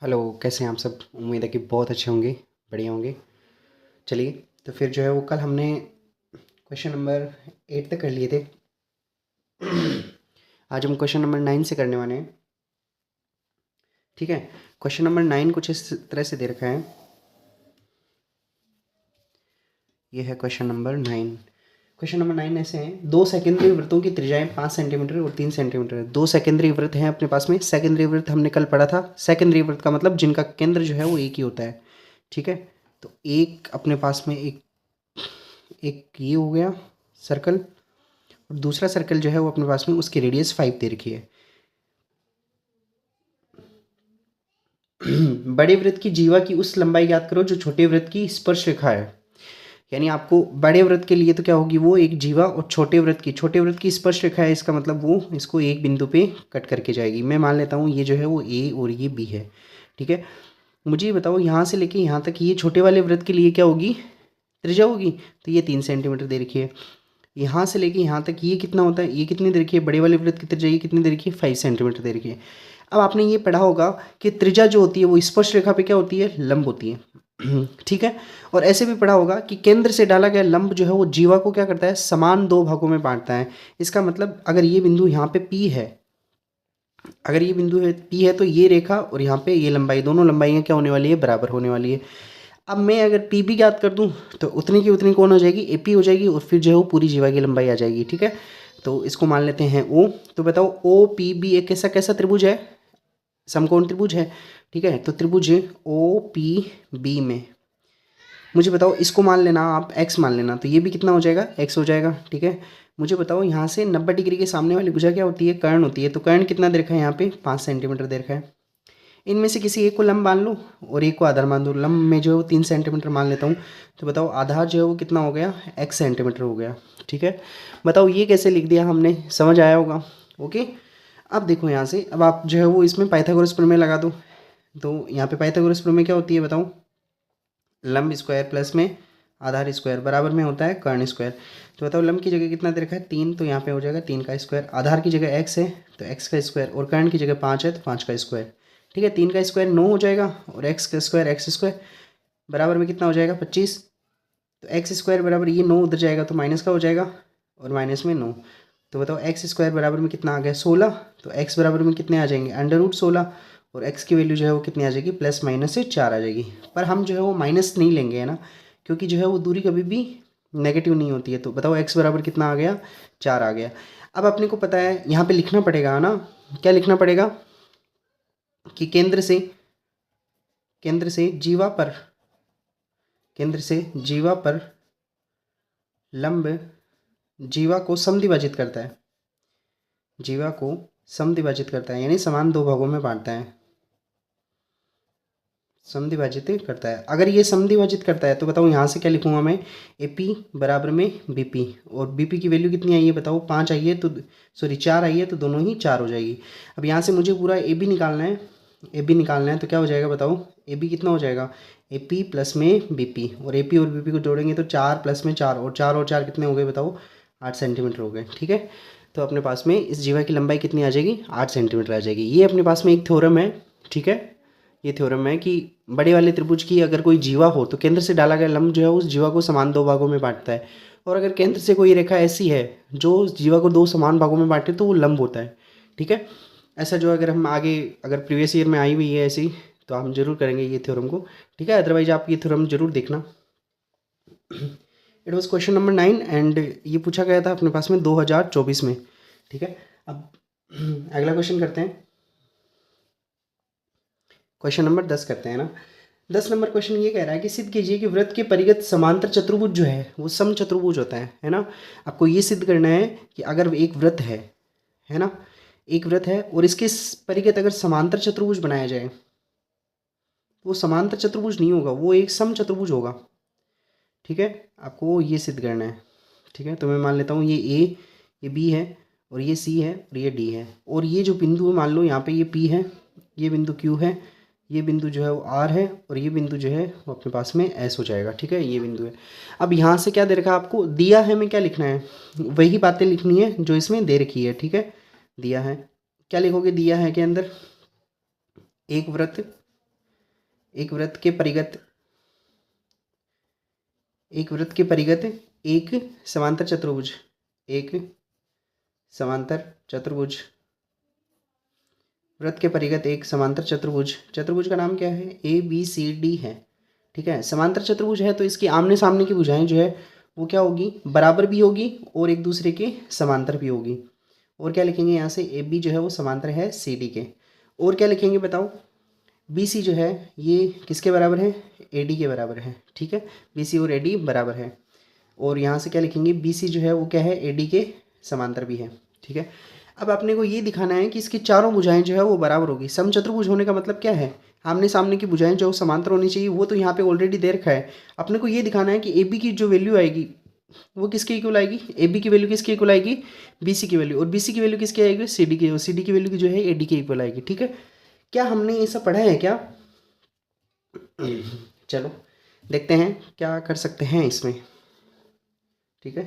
Hello, कैसे हैं आप सब। उम्मीद है कि बहुत अच्छे होंगे, बढ़िया होंगे। चलिए, तो फिर जो है वो कल हमने क्वेश्चन नंबर 8 तक कर लिए थे। आज हम क्वेश्चन नंबर 9 से करने वाले हैं। ठीक है। क्वेश्चन नंबर 9 कुछ इस तरह से दे रखा है। ये है क्वेश्चन नंबर 9। क्वेश्चन नंबर 9 ऐसे हैं, दो सेकेंडरी वृत्तों की त्रिज्याएं 5 सेंटीमीटर और 3 सेंटीमीटर है। दो सेकेंडरी वृत्त हैं अपने पास में। सेकेंडरी वृत्त हमने कल पढ़ा था। सेकेंडरी वृत्त का मतलब जिनका केंद्र जो है वो एक ही होता है। ठीक है। तो एक अपने पास में एक एक ये हो गया सर्कल, और दूसरा सर्कल जो है वो अपने पास में उसकी रेडियस 5 दे रखी है। बड़े वृत्त की जीवा की उस लंबाई याद करो जो छोटे वृत्त की स्पर्श रेखा है। यानी आपको बड़े वृत्त के लिए तो क्या होगी, वो एक जीवा, और छोटे वृत्त की स्पर्श रेखा है। इसका मतलब वो इसको एक बिंदु पे कट करके जाएगी। मैं मान लेता हूँ ये जो है वो ए और ये बी है। ठीक है। मुझे ये बताओ, यहाँ से लेके यहाँ तक ये छोटे वाले वृत्त के लिए क्या होगी, त्रिज्या होगी। तो ये 3 सेंटीमीटर दे रखी है। यहाँ से लेके यहाँ तक ये कितना होता है, ये कितनी दे रखी है, बड़े वाले वृत्त की त्रिज्या ये कितनी दे रखी है, 5 सेंटीमीटर दे रखी है। अब आपने ये पढ़ा होगा कि त्रिज्या जो होती है वो स्पर्श रेखा पे क्या होती है, लंब होती है। ठीक है। और ऐसे भी पढ़ा होगा कि केंद्र से डाला गया लंब जो है वो जीवा को क्या करता है, समान दो भागों में बांटता है। इसका मतलब अगर ये बिंदु यहाँ पे P है, अगर ये बिंदु है P है, तो ये रेखा और यहाँ पे ये लंबाई, दोनों लंबाइयाँ क्या होने वाली है, बराबर होने वाली है। अब मैं अगर पी बी ज्ञात कर दूं तो उतनी की उतनी कौन हो जाएगी, ए पी हो जाएगी, और फिर जो है वो पूरी जीवा की लंबाई आ जाएगी। ठीक है। तो इसको मान लेते हैं ओ। तो बताओ ओ पी बी एक कैसा कैसा त्रिभुज है, समकोण त्रिभुज है। ठीक है। तो त्रिभुज ओ पी बी में मुझे बताओ, इसको मान लेना आप एक्स मान लेना, तो ये भी कितना हो जाएगा, एक्स हो जाएगा। ठीक है। मुझे बताओ यहाँ से 90 डिग्री के सामने वाली भुजा क्या होती है, कर्ण होती है। तो कर्ण कितना दे रखा है यहाँ पे, 5 सेंटीमीटर दे रखा है। इनमें से किसी एक को लंब मान लो और एक को आधार मान दो। लंब में जो है वो 3 सेंटीमीटर मान लेता हूँ। तो बताओ आधार जो है वो कितना हो गया, x सेंटीमीटर हो गया। ठीक है। बताओ ये कैसे लिख दिया हमने, समझ आया होगा। ओके। अब देखो यहाँ से, अब आप जो है वो इसमें पाइथागोरस प्रमेय लगा दो। तो यहाँ पे पाइथागोरस प्रमेय क्या होती है बताओ, लंब स्क्वायर प्लस में आधार स्क्वायर बराबर में होता है कर्ण स्क्वायर। तो बताओ लंब की जगह कितना दे रखा है, 3, तो यहाँ पे हो जाएगा 3 का स्क्वायर। आधार की जगह x है तो x का स्क्वायर, और कर्ण की जगह 5 है तो 5 का स्क्वायर। ठीक है। 3 का स्क्वायर 9 हो जाएगा, और x का स्क्वायर x स्क्वायर बराबर में कितना हो जाएगा, 25। तो एक्स स्क्वायर बराबर ये 9 उधर जाएगा तो माइनस का हो जाएगा, और माइनस में 9। तो बताओ एक्स स्क्वायर बराबर में कितना आ गया, 16। तो एक्स बराबर में कितने आ जाएंगे, √16, और एक्स की वैल्यू जो है वो कितनी आ जाएगी, प्लस माइनस से 4 आ जाएगी। पर हम जो है वो माइनस नहीं लेंगे, है ना, क्योंकि जो है वो दूरी कभी भी नेगेटिव नहीं होती है। तो बताओ एक्स बराबर कितना आ गया, 4 आ गया। अब अपने को पता है यहाँ पे लिखना पड़ेगा, है ना, क्या लिखना पड़ेगा कि केंद्र से जीवा पर लंब जीवा को समद्विभाजित करता है, यानी समान दो भागों में बांटता है, समद्विभाजित करता है। अगर ये समद्विभाजित करता है तो बताओ यहाँ से क्या लिखूंगा मैं, ए पी बराबर में बी पी, और बी पी की वैल्यू कितनी आई है बताओ, 5 आई है, तो सॉरी 4 आई है, तो दोनों ही 4 हो जाएगी। अब यहाँ से मुझे पूरा ए बी निकालना है, तो क्या हो जाएगा बताओ, ए बी कितना हो जाएगा, ए पी प्लस में बी पी, और ए पी और बी पी को जोड़ेंगे तो 4 प्लस में 4, और 4 कितने हो गए बताओ, 8 सेंटीमीटर हो गए। ठीक है। तो अपने पास में इस जीवा की लंबाई कितनी आ जाएगी, 8 सेंटीमीटर आ जाएगी। ये अपने पास में एक थ्योरम है। ठीक है। ये थ्योरम है कि बड़े वाले त्रिभुज की अगर कोई जीवा हो तो केंद्र से डाला गया लंब जो है उस जीवा को समान दो भागों में बांटता है। और अगर केंद्र से कोई रेखा ऐसी है जो उस जीवा को दो समान भागों में बांटे तो वो लंब होता है। ठीक है। ऐसा जो अगर हम आगे, अगर प्रीवियस ईयर में आई हुई है ऐसी, तो हम जरूर करेंगे ये थ्योरम को। ठीक है। अदरवाइज आप ये थ्योरम जरूर देखना। It was question number 9, and ये पूछा गया था अपने पास में 2024 में। ठीक है। अब अगला क्वेश्चन करते हैं, क्वेश्चन नंबर 10 करते हैं ना। 10 नंबर क्वेश्चन ये कह रहा है कि सिद्ध कीजिए कि वृत्त के परिगत समांतर चतुर्भुज जो है वो समचतुर्भुज होता है ना। आपको ये सिद्ध करना है कि अगर एक वृत्त है ना, एक वृत्त है और इसके परिगत अगर समांतर चतुर्भुज बनाया जाए, वो समांतर चतुर्भुज नहीं होगा, वो एक समचतुर्भुज होगा। ठीक है। आपको ये सिद्ध करना है। ठीक है। तो मैं मान लेता हूँ ये ए, ये बी है, और ये सी है, और ये डी है, और ये जो बिंदु है मान लो यहाँ पे ये पी है, ये बिंदु क्यू है, ये बिंदु जो है वो आर है, और ये बिंदु जो है वो अपने पास में एस हो जाएगा। ठीक है। ये बिंदु है। अब यहाँ से क्या दे रखा है आपको, दिया है, हमें क्या लिखना है, वही बातें लिखनी है जो इसमें दे रखी है। ठीक है। दिया है, क्या लिखोगे दिया है के अंदर, एक वृत्त एक वृत्त के परिगत एक समांतर चतुर्भुज, एक समांतर चतुर्भुज, वृत्त के परिगत एक समांतर चतुर्भुज, चतुर्भुज का नाम क्या है, ए बी सी डी है। ठीक है, समांतर चतुर्भुज है तो इसकी आमने सामने की भुजाएं जो है वो क्या होगी, बराबर भी होगी और एक दूसरे के समांतर भी होगी। और क्या लिखेंगे यहाँ से, ए बी जो है वो समांतर है सी डी के। और क्या लिखेंगे बताओ, बी सी जो है ये किसके बराबर है, ए डी के बराबर है। ठीक है, बी सी और ए डी बराबर है। और यहाँ से क्या लिखेंगे, बी सी जो है वो क्या है, ए डी के समांतर भी है। ठीक है, अब अपने को ये दिखाना है कि इसकी चारों भुजाएं जो है वो बराबर होगी। समचतुर्भुज होने का मतलब क्या है, आमने सामने की भुजाएं जो समांतर होनी चाहिए, वो तो यहाँ पे ऑलरेडी दे रखा है। अपने को ये दिखाना है कि ए बी की जो वैल्यू आएगी वो किसके इक्वल आएगी, ए बी की वैल्यू किसके इक्वल आएगी, बी सी की वैल्यू, और बी सी की वैल्यू किसकी आएगी, सी डी की, और सी डी की वैल्यू जो है ए डी के इक्वल आएगी। ठीक है, क्या हमने ये सब पढ़ा है क्या? चलो देखते हैं क्या कर सकते हैं इसमें। ठीक है,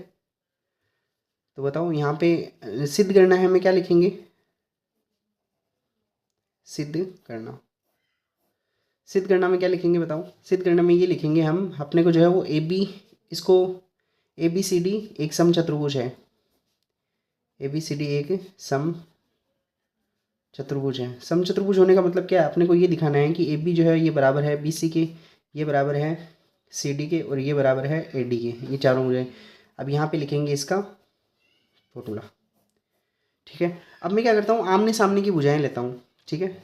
तो बताओ यहाँ पे सिद्ध करना है, हमें क्या लिखेंगे, सिद्ध करना। सिद्ध करना में क्या लिखेंगे बताओ, सिद्ध करना में ये लिखेंगे हम, अपने को जो है वो ए बी, इसको ए बी सी डी एक सम चतुर्भुज है, ए बी सी डी एक सम चतुर्भुज है। सम चतुर्भुज होने का मतलब क्या है, अपने को ये दिखाना है कि ए बी जो है ये बराबर है बी सी के, ये बराबर है सी डी के, और ये बराबर है ए डी के, ये चारों मुझे। अब यहाँ पे लिखेंगे इसका फॉर्मूला। ठीक है, अब मैं क्या करता हूँ, आमने सामने की भुजाएं लेता हूँ। ठीक है,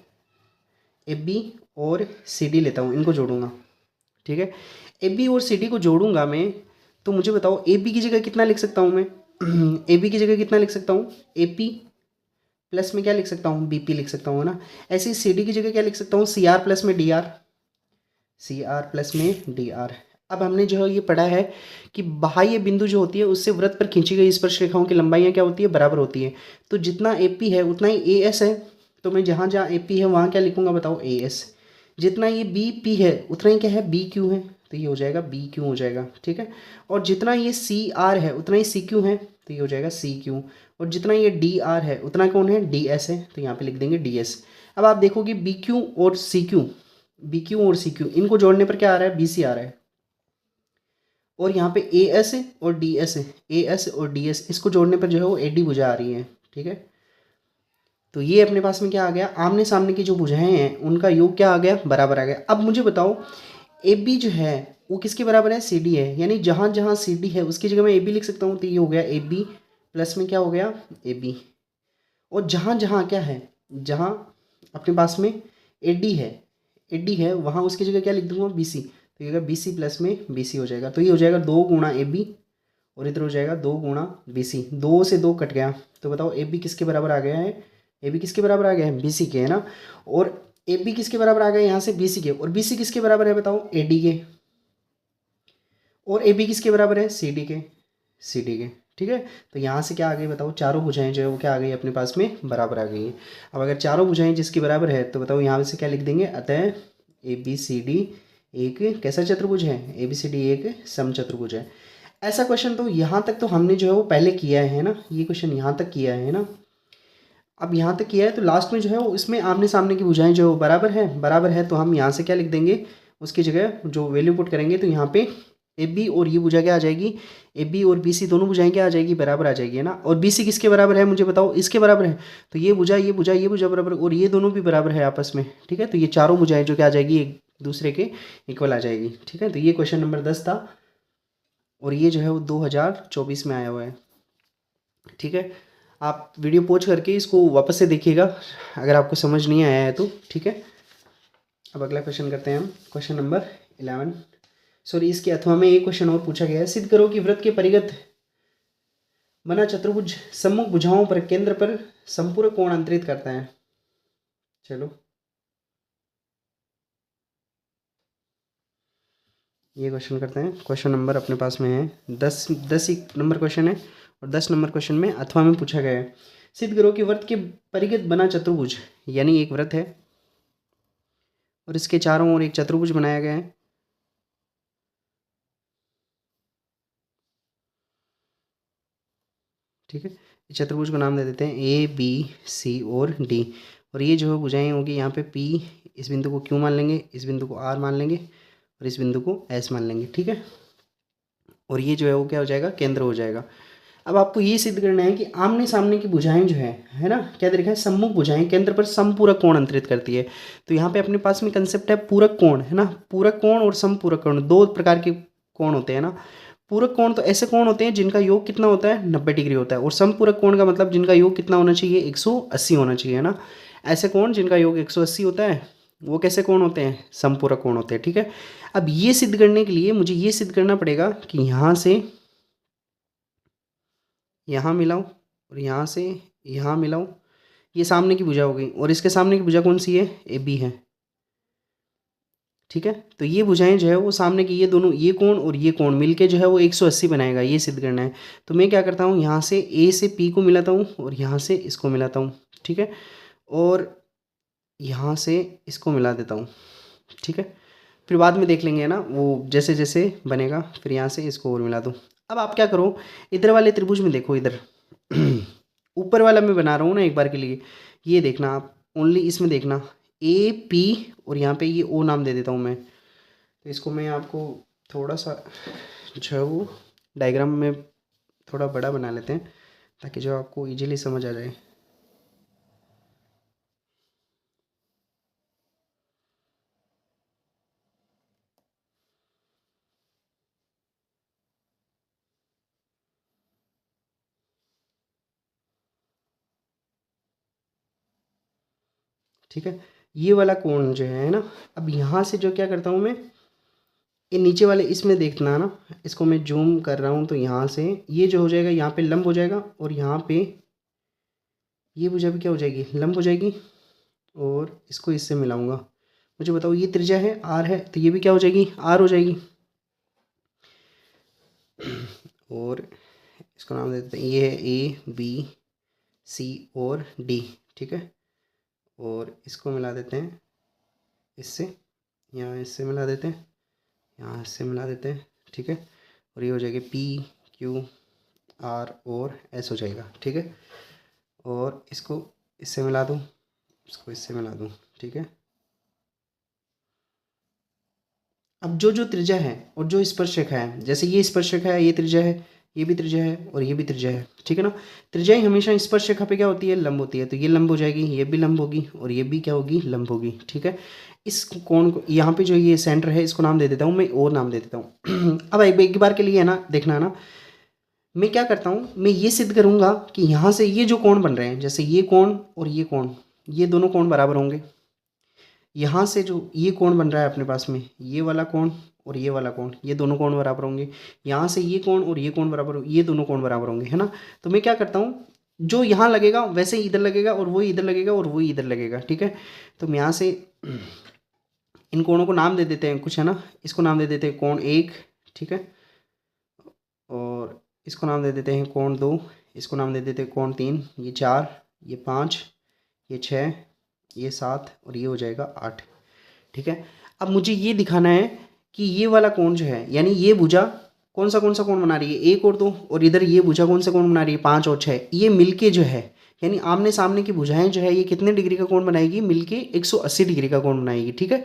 ए बी और सी डी लेता हूँ, इनको जोड़ूंगा। ठीक है, ए बी और सी डी को जोड़ूंगा मैं, तो मुझे बताओ ए बी की जगह कितना लिख सकता हूँ मैं, ए बी की जगह कितना लिख सकता हूँ, ए पी प्लस में क्या लिख सकता हूँ, बी पी लिख सकता हूँ ना। ऐसे ही सी डी की जगह क्या लिख सकता हूँ, सी आर प्लस में D R, C R plus में डी आर। अब हमने जो है ये पढ़ा है कि बाह्य बिंदु जो होती है उससे वृत्त पर खींची गई स्पर्श रेखाओं की लंबाइयाँ क्या होती है, बराबर होती है। तो जितना ए पी है उतना ही ए एस है, तो मैं जहाँ जहाँ ए पी है वहाँ क्या लिखूँगा बताओ, ए एस। जितना ये बी पी है उतना ही क्या है, बी क्यू है, तो ये हो जाएगा बी क्यू हो जाएगा। ठीक है, और जितना ये सी आर है उतना ही सी क्यू है, तो ये हो जाएगा सी क्यू। और जितना ये डी आर है उतना कौन है, डी एस है, तो यहाँ पे लिख देंगे डी एस। अब आप देखोगे बी क्यू और सी क्यू, बी क्यू और सी क्यू इनको जोड़ने पर क्या आ रहा है, बी सी आ रहा है। और यहाँ पे ए एस और डी एस, ए एस और डी एस इसको जोड़ने पर जो है वो ए डी भुजा आ रही है। ठीक है, तो ये अपने पास में क्या आ गया, आमने सामने की जो भुजाएं हैं उनका योग क्या आ गया, बराबर आ गया। अब मुझे बताओ ए बी जो है वो किसके बराबर है, सी डी है, यानी जहाँ जहाँ सी डी है उसकी जगह मैं ए बी लिख सकता हूँ, तो ये हो गया ए बी प्लस में क्या हो गया, ए बी। और जहाँ जहाँ क्या है, जहाँ अपने पास में ए डी है, ए डी है वहाँ उसकी जगह क्या लिख दूंगा, बी सी, तो ये बी सी प्लस में बी सी हो जाएगा। तो ये हो जाएगा 2 गुणा ए बी, और इधर हो जाएगा 2 गुणा बी सी, 2 से 2 कट गया। तो बताओ ए बी किसके बराबर आ गया है, ए बी किसके बराबर आ गया है, बी सी के, है ना। और ए बी किसके बराबर आ गया यहाँ से, बी सी के, और बी सी किसके बराबर है बताओ, ए डी के। और ए बी किसके बराबर है, सी डी के, सी डी के। ठीक है, तो यहाँ से क्या आ गई बताओ, चारों भुजाएं जो है वो क्या आ गई अपने पास में, बराबर आ गई है। अब अगर चारों भुजाएं जिसकी बराबर है तो बताओ यहाँ से क्या लिख देंगे, अतः ए बी सी डी एक कैसा चतुर्भुज है, ए बी सी डी एक समचतुर्भुज है। ऐसा क्वेश्चन तो यहाँ तक तो हमने जो है वो पहले किया है ना, ये क्वेश्चन यहाँ तक किया है ना। अब यहाँ तक किया है तो लास्ट में जो है वो इसमें आमने सामने की भुजाएं जो बराबर है, बराबर है, तो हम यहाँ से क्या लिख देंगे, उसकी जगह जो वैल्यू पुट करेंगे तो यहाँ पे ए बी और ये भुजा क्या आ जाएगी, ए बी और बी सी दोनों भुजाएं क्या आ जाएगी, बराबर आ जाएगी, है ना। और बी सी किसके बराबर है मुझे बताओ, इसके बराबर है, तो ये भुजा ये भुजा ये भुजा बराबर, और ये दोनों भी बराबर है आपस में। ठीक है, तो ये चारों भुजाएं जो क्या आ जाएगी, एक दूसरे के इक्वल आ जाएगी। ठीक है, तो ये क्वेश्चन नंबर 10 था, और ये जो है वो 2024 में आया हुआ है। ठीक है, आप वीडियो पॉज करके इसको वापस से देखिएगा अगर आपको समझ नहीं आया है तो। ठीक है, अब अगला क्वेश्चन करते हैं हम, क्वेश्चन नंबर 11। सॉरी, इसके अथवा में एक क्वेश्चन और पूछा गया है, सिद्ध करो कि वृत्त के परिगत बना चतुर्भुज सम्मुख भुजाओं पर केंद्र पर संपूर्ण कोण अंतरित करता है। चलो ये क्वेश्चन करते हैं। क्वेश्चन नंबर अपने पास में है 10 ही नंबर क्वेश्चन है, और 10 नंबर क्वेश्चन में अथवा में पूछा गया है, सिद्ध करो कि वृत्त के परिगत बना चतुर्भुज, यानी एक वृत्त है और इसके चारों ओर एक चतुर्भुज बनाया गया है। ठीक है, चतुर्भुज को नाम दे देते हैं ए बी सी और डी, और ये जो भुजाएं होगी यहाँ पे पी इस बिंदु को Q मान लेंगे, इस बिंदु को R मान लेंगे और इस बिंदु को S मान लेंगे, ठीक है। और ये जो है वो क्या हो जाएगा, केंद्र हो जाएगा। अब आपको ये सिद्ध करना है कि आमने सामने की भुजाएं जो है ना, क्या दे रखा है, सम्मुख भुजाएं केंद्र पर समपूरक कोण अंतरित करती है। तो यहाँ पे अपने पास में कंसेप्ट है पूरक कोण, है ना। पूरक कोण और समपूरक कोण, दो प्रकार के कोण होते हैं ना। पूरक कोण तो ऐसे कोण होते हैं जिनका योग कितना होता है, 90 डिग्री होता है। और समपूरक कोण का मतलब जिनका योग कितना होना चाहिए, 180 होना चाहिए, है ना। ऐसे कोण जिनका योग 180 होता है वो कैसे कोण होते हैं, समपूरक कोण होते हैं, ठीक है। अब ये सिद्ध करने के लिए मुझे ये सिद्ध करना पड़ेगा कि यहाँ से यहाँ मिलाऊं और यहाँ से यहाँ मिलाऊं, ये सामने की भुजा हो गई। और इसके सामने की भुजा कौन सी है, ए बी है, ठीक है। तो ये भुजाएं जो है वो सामने की, ये दोनों, ये कोण और ये कोण मिलके जो है वो 180 बनाएगा, ये सिद्ध करना है। तो मैं क्या करता हूँ, यहाँ से ए से पी को मिलाता हूँ और यहाँ से इसको मिलाता हूँ, ठीक है। और यहाँ से इसको मिला देता हूँ, ठीक है। फिर बाद में देख लेंगे ना, वो जैसे जैसे बनेगा। फिर यहाँ से इसको और मिला दूँ। अब आप क्या करो, इधर वाले त्रिभुज में देखो, इधर ऊपर वाला मैं बना रहा हूँ ना एक बार के लिए, ये देखना आप, ओनली इसमें देखना, ए पी और यहाँ पे ये ओ नाम दे देता हूँ मैं। तो इसको मैं आपको थोड़ा सा जो है वो डायग्राम में थोड़ा बड़ा बना लेते हैं ताकि जो आपको इजीली समझ आ जाए। ठीक है, ये वाला कोण जो है ना, अब यहाँ से जो क्या करता हूँ मैं, ये नीचे वाले इसमें देखना ना, इसको मैं जूम कर रहा हूँ। तो यहाँ से ये जो हो जाएगा, यहाँ पे लंब हो जाएगा और यहाँ पे ये भुजा भी क्या हो जाएगी, लंब हो जाएगी। और इसको इससे मिलाऊंगा। मुझे बताओ, ये त्रिज्या है आर है, तो ये भी क्या हो जाएगी, आर हो जाएगी। और इसको नाम दे देते हैं, ये है ए बी सी और डी, ठीक है। और इसको मिला देते हैं इससे, यहाँ इससे मिला देते हैं, यहाँ इससे मिला देते हैं, ठीक है। और ये हो जाएगा पी क्यू आर और एस हो जाएगा, ठीक है। और इसको इससे मिला दूँ, इसको इससे मिला दूँ, ठीक है। अब जो जो त्रिज्या है और जो स्पर्शरेखा है, जैसे ये स्पर्शरेखा है, ये त्रिज्या है, ये भी त्रिज्या है और ये भी त्रिज्या है, ठीक है ना। त्रिज्याएं हमेशा स्पर्शरेखा पे क्या होती है, लंब होती है। तो ये लंब हो जाएगी, ये भी लंब होगी और ये भी क्या होगी, लंब होगी, ठीक है। इस कोण को यहाँ पे जो ये सेंटर है, इसको नाम दे देता हूँ मैं, ओ नाम दे देता हूँ। अब एक बार के लिए है ना, देखना है ना, मैं क्या करता हूँ, मैं ये सिद्ध करूँगा कि यहाँ से ये जो कोण बन रहे हैं, जैसे ये कोण और ये कोण, ये दोनों कोण बराबर होंगे। यहाँ से जो ये कोण बन रहा है अपने पास में, ये वाला कोण और ये वाला कोण, ये दोनों कोण बराबर होंगे। यहाँ से ये कोण और ये कोण बराबर, ये दोनों कोण बराबर होंगे, है ना। तो मैं क्या करता हूँ, जो यहाँ लगेगा वैसे ही इधर लगेगा और वही इधर लगेगा और वही इधर लगेगा, ठीक है। तो हम यहाँ से इन कोणों को नाम दे देते हैं कुछ, है ना। इसको नाम दे देते हैं कोण 1, ठीक है। और इसको नाम दे देते हैं कोण 2, इसको नाम दे देते हैं कोण 3, ये 4, ये 5, ये 6, ये 7 और ये हो जाएगा 8, ठीक है। अब मुझे ये दिखाना है कि ये वाला कोण जो है, यानी ये भुजा कौन सा कोण बना रही है, 1 और 2, और इधर ये भुजा कौन सा कोण बना रही है, 5 और 6, ये मिलके जो है, यानी आमने सामने की भुजाएं जो है ये कितने डिग्री का कोण बनाएगी, मिलके 180 डिग्री का कोण बनाएगी, ठीक है।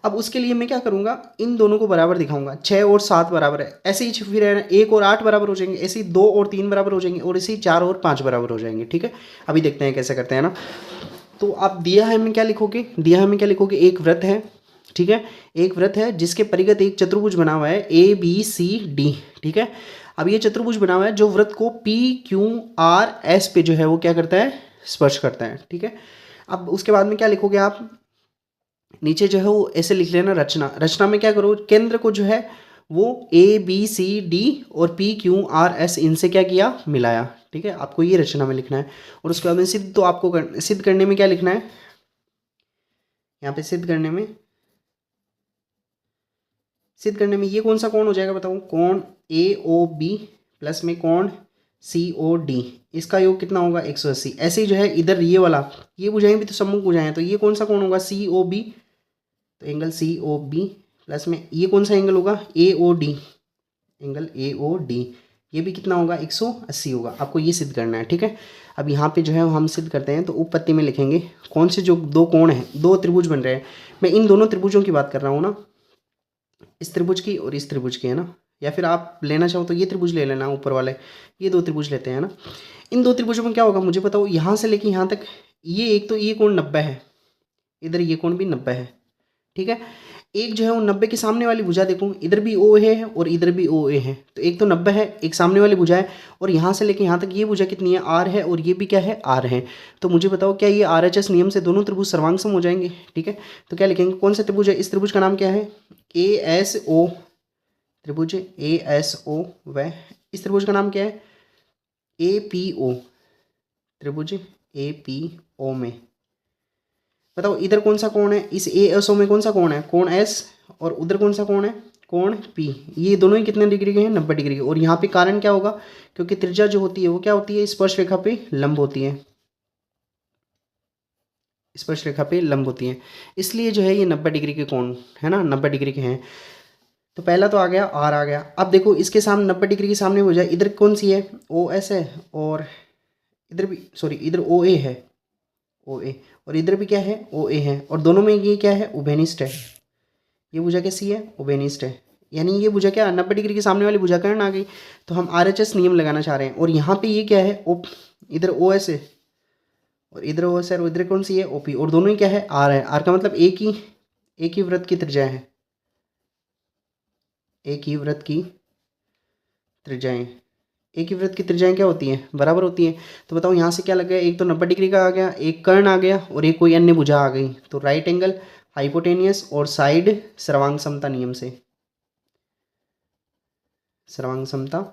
अब उसके लिए मैं क्या करूँगा, इन दोनों को बराबर दिखाऊंगा, 6 और 7 बराबर है, ऐसे ही फिर 1 और 8 बराबर हो जाएंगे, ऐसे ही 2 और 3 बराबर हो जाएंगे और ऐसे ही 4 और 5 बराबर हो जाएंगे, ठीक है। अभी देखते हैं कैसे करते हैं ना। तो आप दिया है, हमें क्या लिखोगे, दिया है हमें क्या लिखोगे, एक वृत्त है, ठीक है। एक वृत्त है जिसके परिगत एक चतुर्भुज बना हुआ है ए बी सी डी, ठीक है। अब ये चतुर्भुज बना हुआ है जो वृत्त को पी क्यू आर एस पे जो है वो क्या करता है, स्पर्श करता है, ठीक है। अब उसके बाद में क्या लिखोगे आप, नीचे जो है वो ऐसे लिख लेना, रचना। रचना में क्या करो, केंद्र को जो है वो ए बी सी डी और पी क्यू आर एस इनसे क्या किया, मिलाया, ठीक है। आपको ये रचना में लिखना है। और उसके बाद में सिद्ध, तो आपको सिद्ध करने में क्या लिखना है, यहाँ पे सिद्ध करने में, सिद्ध करने में ये कौन सा कोण हो जाएगा बताओ, कोण ए ओ बी प्लस में कोण सी ओ डी, इसका योग कितना होगा, 180। ऐसे ही जो है इधर ये वाला, ये भुजाएं भी तो सम्मुख भुजाएं, तो ये कौन सा कोण होगा, सी ओ बी, तो angle C O B plus में ये कौन सा एंगल होगा, A O D, angle A O D, ये भी कितना होगा 180 होगा। आपको ये सिद्ध करना है, ठीक है। अब यहाँ पे जो है हम सिद्ध करते हैं, तो उपपत्ति में लिखेंगे कौन से जो दो कोण हैं, दो त्रिभुज बन रहे हैं, मैं इन दोनों त्रिभुजों की बात कर रहा हूँ ना, इस त्रिभुज की और इस त्रिभुज की, है ना। या फिर आप लेना चाहो तो ये त्रिभुज ले लेना, ऊपर वाले ये दो त्रिभुज लेते हैं ना। इन दो त्रिभुजों में क्या होगा मुझे बताओ, यहाँ से लेके यहाँ तक ये एक तो ये कोण 90 है, इधर ये कोण भी 90 है, ठीक है। एक जो है वो 90 के सामने वाली भुजा देखो, इधर भी ओ है और इधर भी ओ ए है, तो एक तो 90 है, एक सामने वाली भुजा है, और यहाँ से लेके यहाँ तक ये भुजा कितनी है, आर है, और ये भी क्या है, आर है। तो मुझे बताओ क्या ये RHS नियम से दोनों त्रिभुज सर्वांग सम हो जाएंगे, ठीक है। तो क्या लिखेंगे, कौन सा त्रिभुज है, इस त्रिभुज का नाम क्या है, ASO त्रिभुज, ASO, व इस त्रिभुज का नाम क्या है, APO त्रिभुज, APO में बताओ इधर कौन सा कोण है, इस ASO में कौन सा कोण है, कोण S, और उधर कौन सा कोण है, कोण P। ये दोनों ही कितने डिग्री के हैं, 90 डिग्री के। और यहाँ पे कारण क्या होगा, क्योंकि त्रिज्या जो होती है वो क्या होती है, स्पर्श रेखा पे लंब होती है, स्पर्श रेखा पे लंब होती है, इसलिए जो है ये 90 डिग्री के कोण है ना, 90 डिग्री के हैं। तो पहला तो आ गया, R आ गया। अब देखो इसके सामने 90 डिग्री के सामने हो जाए, इधर कौन सी है, OS है, और इधर भी सॉरी इधर OA है, OA, और इधर भी क्या है, OA है, और दोनों में ये क्या है, उभयनिष्ठ है। ये भुजा कैसी है, उभयनिष्ठ है, यानी ये भुजा क्या 90 डिग्री के सामने वाली भुजा कर्ण आ गई। तो हम RHS नियम लगाना चाह रहे हैं, और यहाँ पे ये क्या है, इधर OS है और इधर OS है, और इधर कौन सी है, OP, और दोनों ही क्या है, R है। R का मतलब एक ही वृत्त की त्रिज्या है, एक ही वृत्त की त्रिज्याएं, एक ही वृत्त की त्रिज्याएं क्या होती हैं, बराबर होती हैं। तो बताओ यहाँ से क्या लग गया, एक तो 90 डिग्री का आ गया, एक कर्ण आ गया, और एक कोई अन्य भुजा आ गई। तो राइट एंगल, हाइपोटेनियस और साइड सर्वांग समता नियम से, सर्वांग समता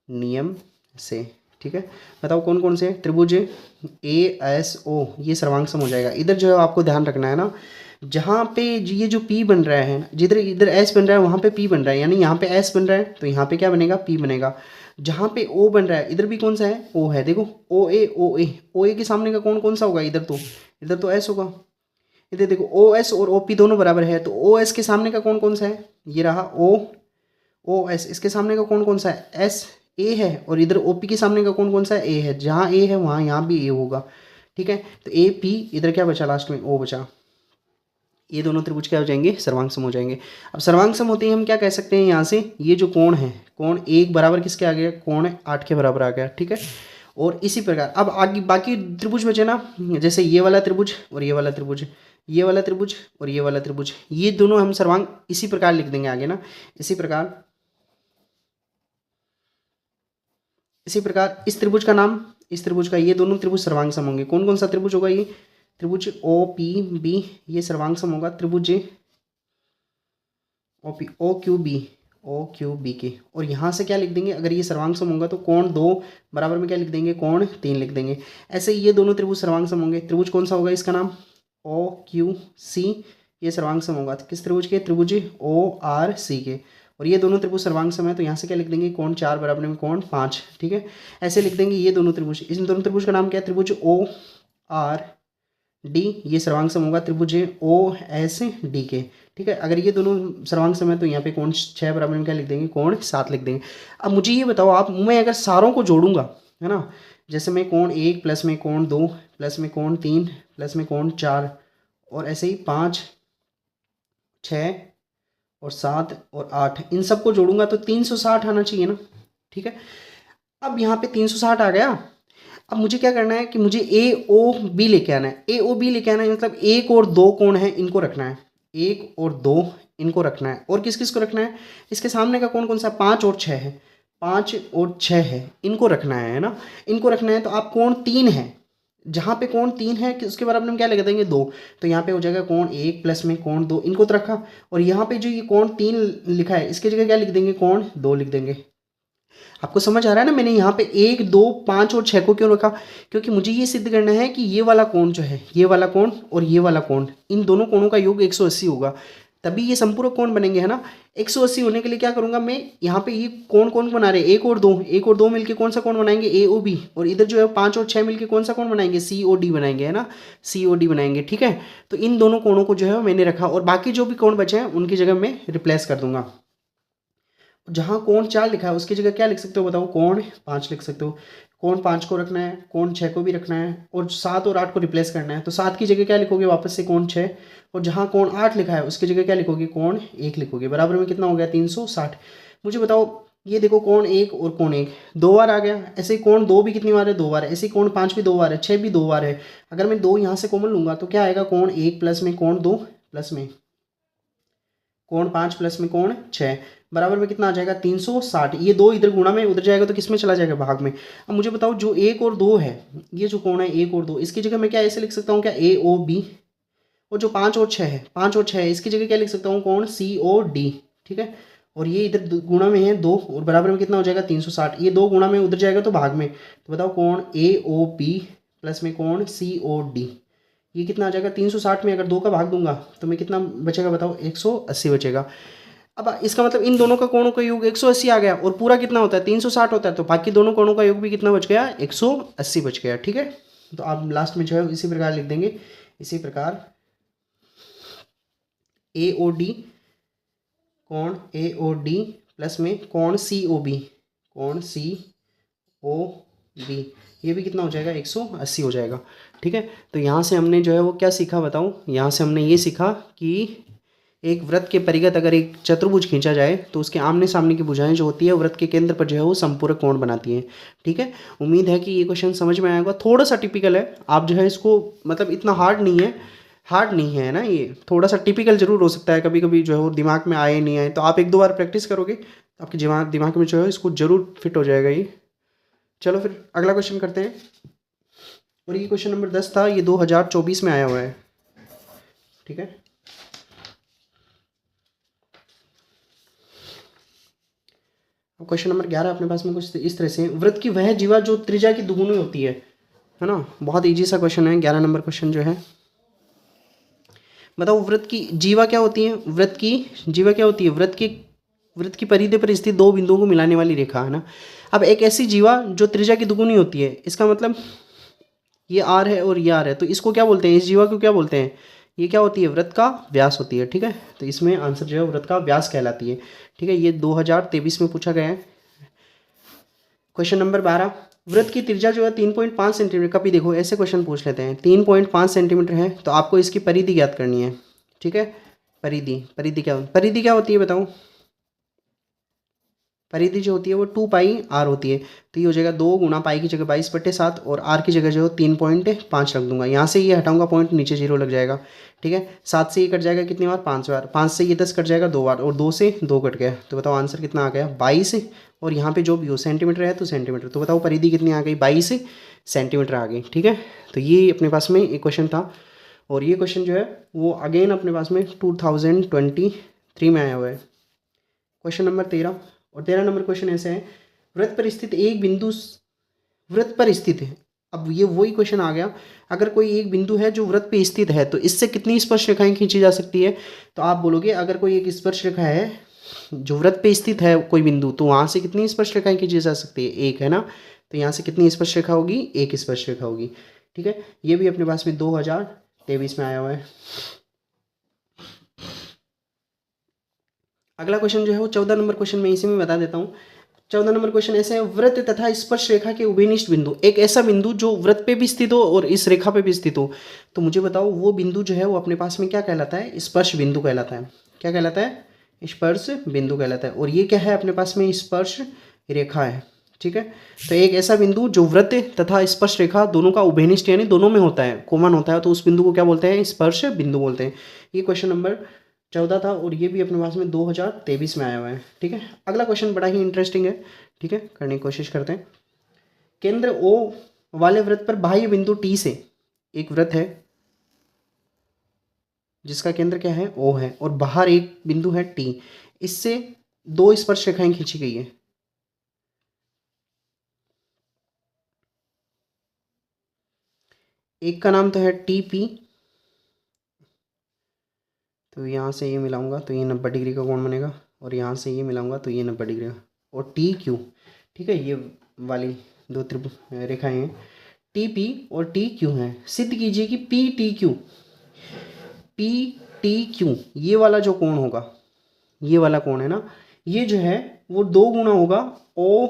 नियम से, ठीक है। बताओ कौन कौन से त्रिभुज, ASO ये सर्वांग सम हो जाएगा। इधर जो है आपको ध्यान रखना है ना, जहाँ पे ये जो P बन रहा है, जिधर इधर S बन रहा है वहाँ पे P बन रहा है, यानी यहाँ पे S बन रहा है तो यहाँ पे क्या बनेगा, P बनेगा। जहाँ पे O बन रहा है इधर भी कौन सा है, O है, देखो OA के सामने का कौन कौन सा होगा, इधर तो S होगा। इधर देखो OS और OP दोनों बराबर है, तो OS के सामने का कौन कौन सा है, ये रहा OS, इसके सामने का कौन कौन सा है, S, A है, और इधर OP के सामने का कौन कौन सा है, A है। जहाँ A है वहाँ यहाँ भी A होगा, ठीक है। तो AP, इधर क्या बचा लास्ट में, O बचा। ये दोनों त्रिभुज क्या हो जाएंगे, सर्वांग सम हो जाएंगे। अब सर्वांग सम होते ही हम क्या कह सकते हैं, यहाँ से ये जो कोण है, कोण 1 बराबर किसके आ गया, कोण 8 के बराबर आ गया, ठीक है। और इसी प्रकार अब आगे बाकी त्रिभुज बचे ना, जैसे ये वाला त्रिभुज और ये वाला त्रिभुज, ये वाला त्रिभुज और ये वाला त्रिभुज, ये दोनों हम सर्वांग इसी प्रकार लिख देंगे आगे ना, इसी प्रकार इस त्रिभुज का नाम, इस त्रिभुज का, ये दोनों त्रिभुज सर्वांग सम होंगे। कौन कौन सा त्रिभुज होगा, ये त्रिभुज OPB ये सर्वांग सम होगा, त्रिभुज OQB के। और यहाँ से क्या लिख देंगे, अगर ये सर्वांग सम होगा तो कोण 2 बराबर में क्या लिख देंगे, कोण 3 लिख देंगे। ऐसे ये दोनों त्रिभुज सर्वांग सम होंगे। त्रिभुज कौन सा होगा, इसका नाम OQC ये सर्वांग सम होगा, किस त्रिभुज के, त्रिभुज ORC के। और ये दोनों त्रिभुज सर्वांग सम है, तो यहाँ से क्या लिख देंगे, कोण 4 बराबर में कोण 5, ठीक है। ऐसे लिख देंगे ये दोनों त्रिभुज। इन दोनों त्रिभुज का नाम क्या है, त्रिभुज ORD ये सर्वांग सम होगा, त्रिभुज OSD के, ठीक है। अगर ये दोनों सर्वांग सम है तो यहाँ पे कोण 6 बराबर में क्या लिख देंगे, कोण 7 लिख देंगे। अब मुझे ये बताओ आप, मैं अगर सारों को जोड़ूंगा, है ना, जैसे मैं कोण 1 प्लस में कोण 2 प्लस में कोण 3 प्लस में कोण 4 और ऐसे ही 5, 6 और 7 और 8 इन सबको जोड़ूंगा तो 360 आना चाहिए ना, ठीक है। अब यहाँ पे 360 आ गया। अब मुझे क्या करना है कि मुझे AOB लेके आना है, AOB लेके आना है मतलब 1 और 2 कोण है इनको रखना है, 1 और 2 इनको रखना है। और किस किस को रखना है, इसके सामने का कौन कौन सा, 5 और 6 है, 5 और 6 है, इनको रखना है ना, इनको रखना है। तो आप कोण 3 है, जहाँ पे कोण 3 है कि उसके बराबर में क्या लगा देंगे, 2, तो यहाँ पे हो जाएगा कोण 1 प्लस में कोण 2, इनको तो रखा। और यहाँ पे जो ये कोण 3 लिखा है इसकी जगह क्या लिख देंगे, कोण 2 लिख देंगे। आपको समझ आ रहा है ना, मैंने यहाँ पे 1, 2, 5 और 6 को क्यों रखा, क्योंकि मुझे ये सिद्ध करना है कि ये वाला कोण जो है, ये वाला कोण और ये वाला कोण, इन दोनों कोणों का योग 180 होगा, तभी ये संपूरक कोण बनेंगे, है ना। 180 होने के लिए क्या करूंगा मैं, यहाँ पे ये कोण कौन बना रहे, 1 और 2, 1 और 2 मिलके कौन सा कोण बनाएंगे, AOB। और इधर जो है 5 और 6 मिलके कौन सा कोण बनाएंगे, COD बनाएंगे, है ना, COD बनाएंगे, ठीक है। तो इन दोनों कोणों को जो है मैंने रखा, और बाकी जो भी कोण बचे हैं उनकी जगह मैं रिप्लेस कर दूंगा। जहाँ कोण 4 लिखा है उसकी जगह क्या लिख सकते हो बताओ, कोण 5 लिख सकते हो। कोण 5 को रखना है, कोण 6 को भी रखना है, और 7 और 8 को रिप्लेस करना है, तो 7 की जगह क्या लिखोगे वापस से कोण 6, और जहाँ कोण 8 लिखा है उसकी जगह क्या लिखोगे, कोण 1 लिखोगे। बराबर में कितना हो गया 360। मुझे बताओ ये देखो कोण 1 और कोण 1 दो बार आ गया, ऐसे ही कोण 2 भी कितनी बार है, 2 बार है, ऐसे ही कोण 5 भी 2 बार है, 6 भी 2 बार है। अगर मैं 2 यहाँ से कॉमन लूंगा तो क्या आएगा, कोण 1 प्लस में कोण 2 प्लस में कोण 5 प्लस में कोण 6 बराबर में कितना आ जाएगा 360। ये 2 इधर गुणा में उधर जाएगा तो किस में चला जाएगा, भाग में। अब मुझे बताओ जो 1 और 2 है, ये जो कोण है 1 और 2, इसकी जगह मैं क्या ऐसे लिख सकता हूँ क्या, ए ओ बी। और जो 5 और 6 है, 5 और 6 है, इसकी जगह क्या लिख सकता हूँ, कोण सी ओ डी। ठीक है, और ये इधर गुणा में है 2 और बराबर में कितना हो जाएगा 360। ये 2 गुणा में उधर जाएगा तो भाग में, तो बताओ कोण ए ओ बी प्लस में कोण सी ओ डी, ये कितना आ जाएगा 360 में अगर 2 का भाग दूंगा तो मैं कितना बचेगा बताओ, 180 बचेगा। अब इसका मतलब इन दोनों का कोणों का योग 180 आ गया, और पूरा कितना होता है 360 होता है, तो बाकी दोनों कोणों का योग भी कितना बच गया, 180 बच गया। ठीक है, तो आप लास्ट में जो है इसी प्रकार लिख देंगे, इसी प्रकार ए ओ डी, कोण ए ओ डी प्लस में कोण सी ओ बी, कोण सी ओ बी, ये भी कितना हो जाएगा 180 हो जाएगा। ठीक है, तो यहाँ से हमने जो है वो क्या सीखा बताऊँ, यहाँ से हमने ये सीखा कि एक वृत्त के परिगत अगर एक चतुर्भुज खींचा जाए तो उसके आमने सामने की भुजाएं जो होती है वृत्त के केंद्र पर जो है वो संपूरक कोण बनाती हैं। ठीक है, उम्मीद है कि ये क्वेश्चन समझ में आया होगा। थोड़ा सा टिपिकल है, आप जो है इसको मतलब इतना हार्ड नहीं है ना, ये थोड़ा सा टिपिकल जरूर हो सकता है, कभी कभी जो है वो दिमाग में आए नहीं आए, तो आप 1-2 बार प्रैक्टिस करोगे तो आपके दिमाग में जो है इसको जरूर फिट हो जाएगा ये। चलो फिर अगला क्वेश्चन करते हैं, और ये क्वेश्चन नंबर 10 था, ये 2024 में आया हुआ है। ठीक है, अब क्वेश्चन नंबर 11 अपने पास में कुछ इस तरह से, वृत्त की वह जीवा जो त्रिज्या की दुगुनी होती है ना। बहुत इजी सा क्वेश्चन है, 11 नंबर क्वेश्चन जो है। बताओ वृत्त की जीवा क्या होती है, वृत्त की जीवा क्या होती है, वृत्त की परिधि पर स्थित 2 बिंदुओं को मिलाने वाली रेखा है ना। अब एक ऐसी जीवा जो त्रिज्या की दुगुनी होती है, इसका मतलब ये आर है और ये आर है, तो इसको क्या बोलते हैं, इस जीवा को क्या बोलते हैं, ये क्या होती है, वृत्त का व्यास होती है। ठीक है, तो इसमें आंसर जो है वृत्त का व्यास कहलाती है। ठीक है, ये 2023 में पूछा गया है। क्वेश्चन नंबर 12, वृत्त की त्रिज्या जो है 3.5 सेंटीमीटर, कभी देखो ऐसे क्वेश्चन पूछ लेते हैं, 3.5 सेंटीमीटर है तो आपको इसकी परिधि ज्ञात करनी है। ठीक है, परिधि क्या होती है बताओ, परिधि जो होती है वो 2 पाई आर होती है, तो ये हो जाएगा 2 गुणा पाई की जगह 22/7 और आर की जगह जो 3.5 रख दूंगा, यहाँ से ये हटाऊंगा पॉइंट, नीचे 0 लग जाएगा। ठीक है, 7 से ये कट जाएगा कितनी बार, 5 बार, 5 से ये 10 कट जाएगा 2 बार, और 2 से 2 कट गया, तो बताओ आंसर कितना आ गया 22। और यहाँ पे जो भी हो सेंटीमीटर है तो सेंटीमीटर, तो बताओ परिधि कितनी आ गई 22 सेंटीमीटर आ गई। ठीक है, तो ये अपने पास में एक क्वेश्चन था, और ये क्वेश्चन जो है वो अगेन अपने पास में 2023 में आया हुआ है। क्वेश्चन नंबर 13, और 13 नंबर क्वेश्चन ऐसे है, वृत्त पर स्थित एक बिंदु, वृत्त पर स्थित है। अब ये वही क्वेश्चन आ गया, अगर कोई एक बिंदु है जो वृत्त पे स्थित है तो इससे कितनी स्पर्श रेखाएं खींची जा सकती है, तो आप बोलोगे अगर कोई एक स्पर्श रेखा है जो वृत्त पे स्थित है कोई बिंदु, तो वहाँ से कितनी स्पर्श रेखाएं खींची जा सकती है, एक है ना, तो यहाँ से कितनी स्पर्श रेखा होगी, एक स्पर्श रेखा होगी। ठीक है, ये भी अपने पास में 2023 में आया हुआ है। अगला क्वेश्चन जो है वो 14 नंबर क्वेश्चन में इसी में बता देता हूँ। 14 नंबर क्वेश्चन ऐसे है, वृत्त तथा स्पर्श रेखा के उभयनिष्ठ बिंदु, एक ऐसा बिंदु जो वृत्त पे भी स्थित हो और इस रेखा पे भी स्थित हो, तो मुझे बताओ वो बिंदु जो है वो अपने पास में क्या कहलाता है, स्पर्श बिंदु कहलाता है। क्या कहलाता है, स्पर्श बिंदु कहलाता है। और ये क्या है अपने पास में, स्पर्श रेखा है। ठीक है, तो एक ऐसा बिंदु जो वृत्त तथा स्पर्श रेखा दोनों का उभयनिष्ठ यानी दोनों में होता है, कॉमन होता है, तो उस बिंदु को क्या बोलते हैं, स्पर्श बिंदु बोलते हैं। ये क्वेश्चन नंबर 14 था, और ये भी अपने पास में 2023 में आया हुआ है। ठीक है, अगला क्वेश्चन बड़ा ही इंटरेस्टिंग है। ठीक है, करने की कोशिश करते हैं। केंद्र ओ वाले वृत्त पर बाह्य बिंदु टी से, एक वृत्त है जिसका केंद्र क्या है, ओ है, और बाहर एक बिंदु है टी, इससे 2 स्पर्श रेखाएं खींची गई है। एक का नाम तो है टी पी, तो यहाँ से ये मिलाऊंगा तो ये 90 डिग्री का कोण बनेगा, और यहाँ से ये मिलाऊंगा तो ये 90 डिग्री का, और टी क्यू। ठीक है, ये वाली 2 रेखाएं हैं, टी पी और टी क्यू हैं। सिद्ध कीजिए कि पी टी क्यू ये वाला जो कोण होगा, ये वाला कोण है ना, ये जो है वो 2 गुना होगा ओ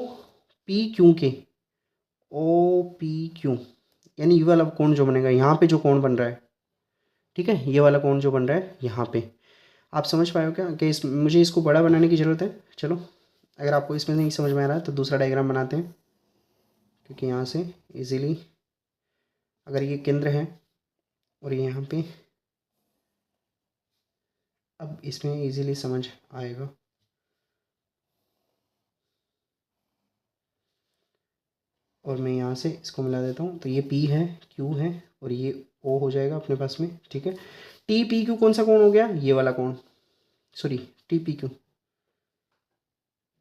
पी क्यू के, ओ पी क्यू, यानी ये वाला कोण जो बनेगा यहाँ पे जो कोण बन रहा है, ठीक है, ये वाला कोण जो बन रहा है यहाँ पे, आप समझ पाए हो क्या कि मुझे इसको बड़ा बनाने की ज़रूरत है। चलो अगर आपको इसमें नहीं समझ में आ रहा है तो दूसरा डायग्राम बनाते हैं, क्योंकि यहाँ से इजीली अगर ये केंद्र है और ये यहाँ पे, अब इसमें इजीली समझ आएगा। और मैं यहाँ से इसको मिला देता हूँ, तो ये P है, Q है और ये O हो जाएगा अपने पास में, ठीक है। टी पी क्यू कौन सा कोण हो गया, ये वाला कोण, सॉरी टी पी क्यू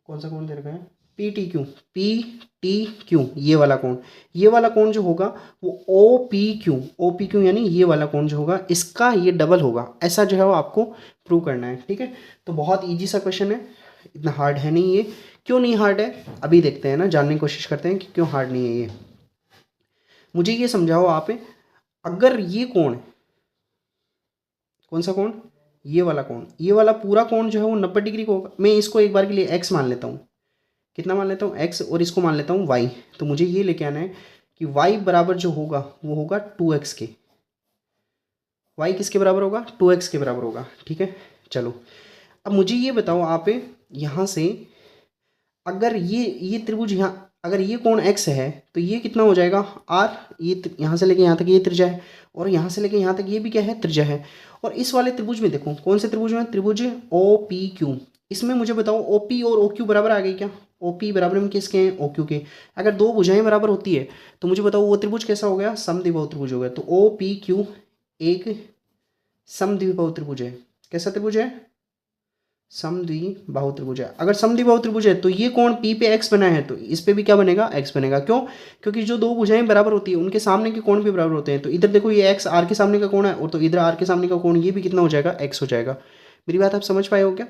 कौन सा कोण दे रखा है, P T Q, P T Q, ये वाला कोण, ये वाला कोण जो होगा वो O P Q, O P Q यानी ये वाला कोण जो होगा इसका ये डबल होगा, ऐसा जो है वो आपको प्रूव करना है, ठीक है। तो बहुत ईजी सा क्वेश्चन है, इतना हार्ड है नहीं ये। क्यों नहीं हार्ड है अभी देखते हैं ना, जानने की कोशिश करते हैं कि क्यों हार्ड नहीं है ये। मुझे ये समझाओ आप, अगर ये कोण, कौन सा कोण, ये वाला कोण, ये वाला पूरा कोण जो है वो 90 डिग्री का होगा, मैं इसको एक बार के लिए x मान लेता हूँ, कितना मान लेता हूँ x, और इसको मान लेता हूँ y। तो मुझे ये लेके आना है कि y बराबर जो होगा वो होगा 2x के, y किसके बराबर होगा, 2x के बराबर होगा, ठीक है। चलो अब मुझे ये बताओ आप, यहाँ से अगर ये त्रिभुज यहाँ, अगर ये कोण x है तो ये कितना हो जाएगा r, ये यहाँ से लेके यहाँ तक ये त्रिज्या है, और यहाँ से लेके यहाँ तक ये भी क्या है, त्रिज्या है। और इस वाले त्रिभुज में देखो, कौन से त्रिभुज में, त्रिभुज ओ पी क्यू, इसमें मुझे बताओ ओ पी और ओ क्यू बराबर आ गई क्या, ओ पी बराबर में किसके हैं, ओ क्यू के। अगर दो भुजाएं बराबर होती है तो मुझे बताओ वो त्रिभुज कैसा हो गया, समद्विबाहु त्रिभुज हो गया। तो ओ पी क्यू एक समद्विबाहु त्रिभुज है, कैसा त्रिभुज है, समद्विबाहु त्रिभुज है। अगर समद्विबाहु त्रिभुज है तो ये कोण P पे x बना है तो इस पे भी क्या बनेगा, x बनेगा। क्यों, क्योंकि जो दो भुजाएं बराबर होती है उनके सामने के कोण भी बराबर होते हैं। तो इधर देखो ये x r के सामने का कोण है, और तो इधर r के सामने का कोण ये भी कितना हो जाएगा, x हो जाएगा। मेरी बात आप समझ पाए हो क्या।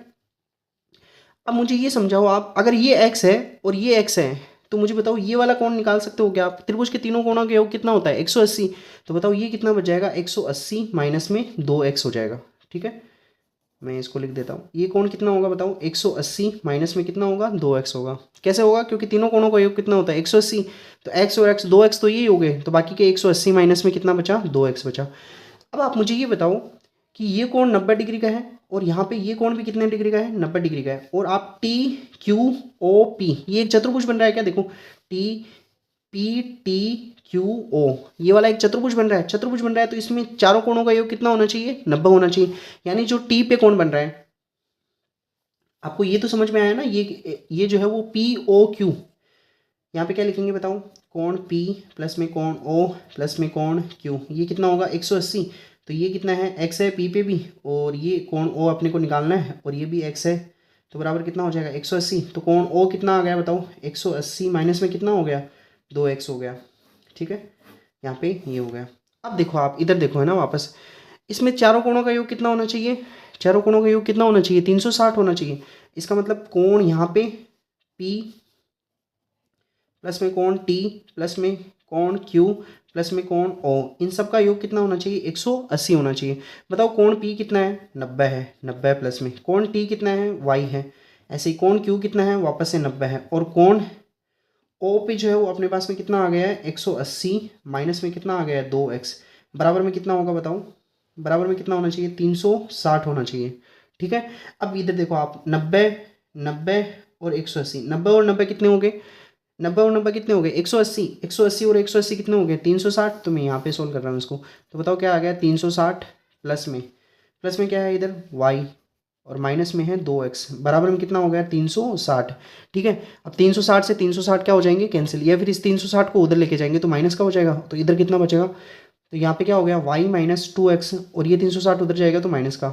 अब मुझे ये समझाओ आप, अगर ये x है और ये x है तो मुझे बताओ ये वाला कोण निकाल सकते हो क्या आप, त्रिभुज के तीनों कोणों के योग कितना होता है, 180। तो बताओ ये कितना बच जाएगा, 180 माइनस में 2x हो जाएगा, ठीक है। मैं इसको लिख देता हूँ, ये कोण कितना होगा बताओ, 180 माइनस में कितना होगा, 2x होगा। कैसे होगा, क्योंकि तीनों कोणों का योग कितना होता है, 180। तो x और x, 2x तो ये हो गए, तो बाकी के 180 माइनस में कितना बचा, 2x बचा। अब आप मुझे ये बताओ कि ये कोण 90 डिग्री का है और यहाँ पे ये कोण भी कितने डिग्री का है, 90 डिग्री का है। और आप टी क्यू ओ पी, ये एक चतुर्भुज बन रहा है क्या, देखो T P T Q O, ये वाला एक चतुर्भुज बन रहा है, चतुर्भुज बन रहा है तो इसमें चारों कोणों का योग कितना होना चाहिए, 90 होना चाहिए। यानी जो टी पे कोण बन रहा है, आपको ये तो समझ में आया ना, ये जो है वो पी ओ क्यू, यहाँ पे क्या लिखेंगे बताओ, कोण P प्लस में कोण O प्लस में कोण Q, ये कितना होगा 180। तो ये कितना है, x है P पे भी, और ये कोण O अपने को निकालना है, और ये भी x है, तो बराबर कितना हो जाएगा 180। तो कोण O कितना आ गया बताओ, 180 माइनस में कितना हो गया, 2x हो गया, ठीक है। यहाँ पे ये हो गया। अब देखो आप इधर देखो है ना, वापस इसमें चारों कोणों का योग कितना होना चाहिए, चारों कोणों का योग कितना होना चाहिए, 360 होना चाहिए। इसका मतलब कोण यहाँ पे P प्लस में कोण T प्लस में कोण Q प्लस में कोण O, इन सब का योग कितना होना चाहिए, 180 होना चाहिए। बताओ कोण P कितना है, 90 है, 90 प्लस में कोण T कितना है, y है। ऐसे ही कोण Q कितना है, वापस से 90 है। और कोण O पे जो है वो अपने पास में कितना आ गया है, 180 माइनस में कितना आ गया है, 2x, बराबर में कितना होगा बताओ, बराबर में कितना होना चाहिए, 360 होना चाहिए, ठीक है। अब इधर देखो आप, 90 90 और 180, 90 और 90 कितने हो गए, 90 और 90 कितने हो गए, 180, 180 और 180 कितने हो गए, 360। तो मैं यहाँ पे सोल्व कर रहा हूँ इसको, तो बताओ क्या आ गया, 360 प्लस में क्या है इधर y, और माइनस में है 2x, बराबर में कितना हो गया, 360, ठीक है। अब 360 से 360 क्या हो जाएंगे, कैंसिल, या फिर इस 360 को उधर लेके जाएंगे तो माइनस का हो जाएगा, तो इधर कितना बचेगा, तो यहाँ पे क्या हो गया, y माइनस 2x, और ये 360 उधर जाएगा तो माइनस का,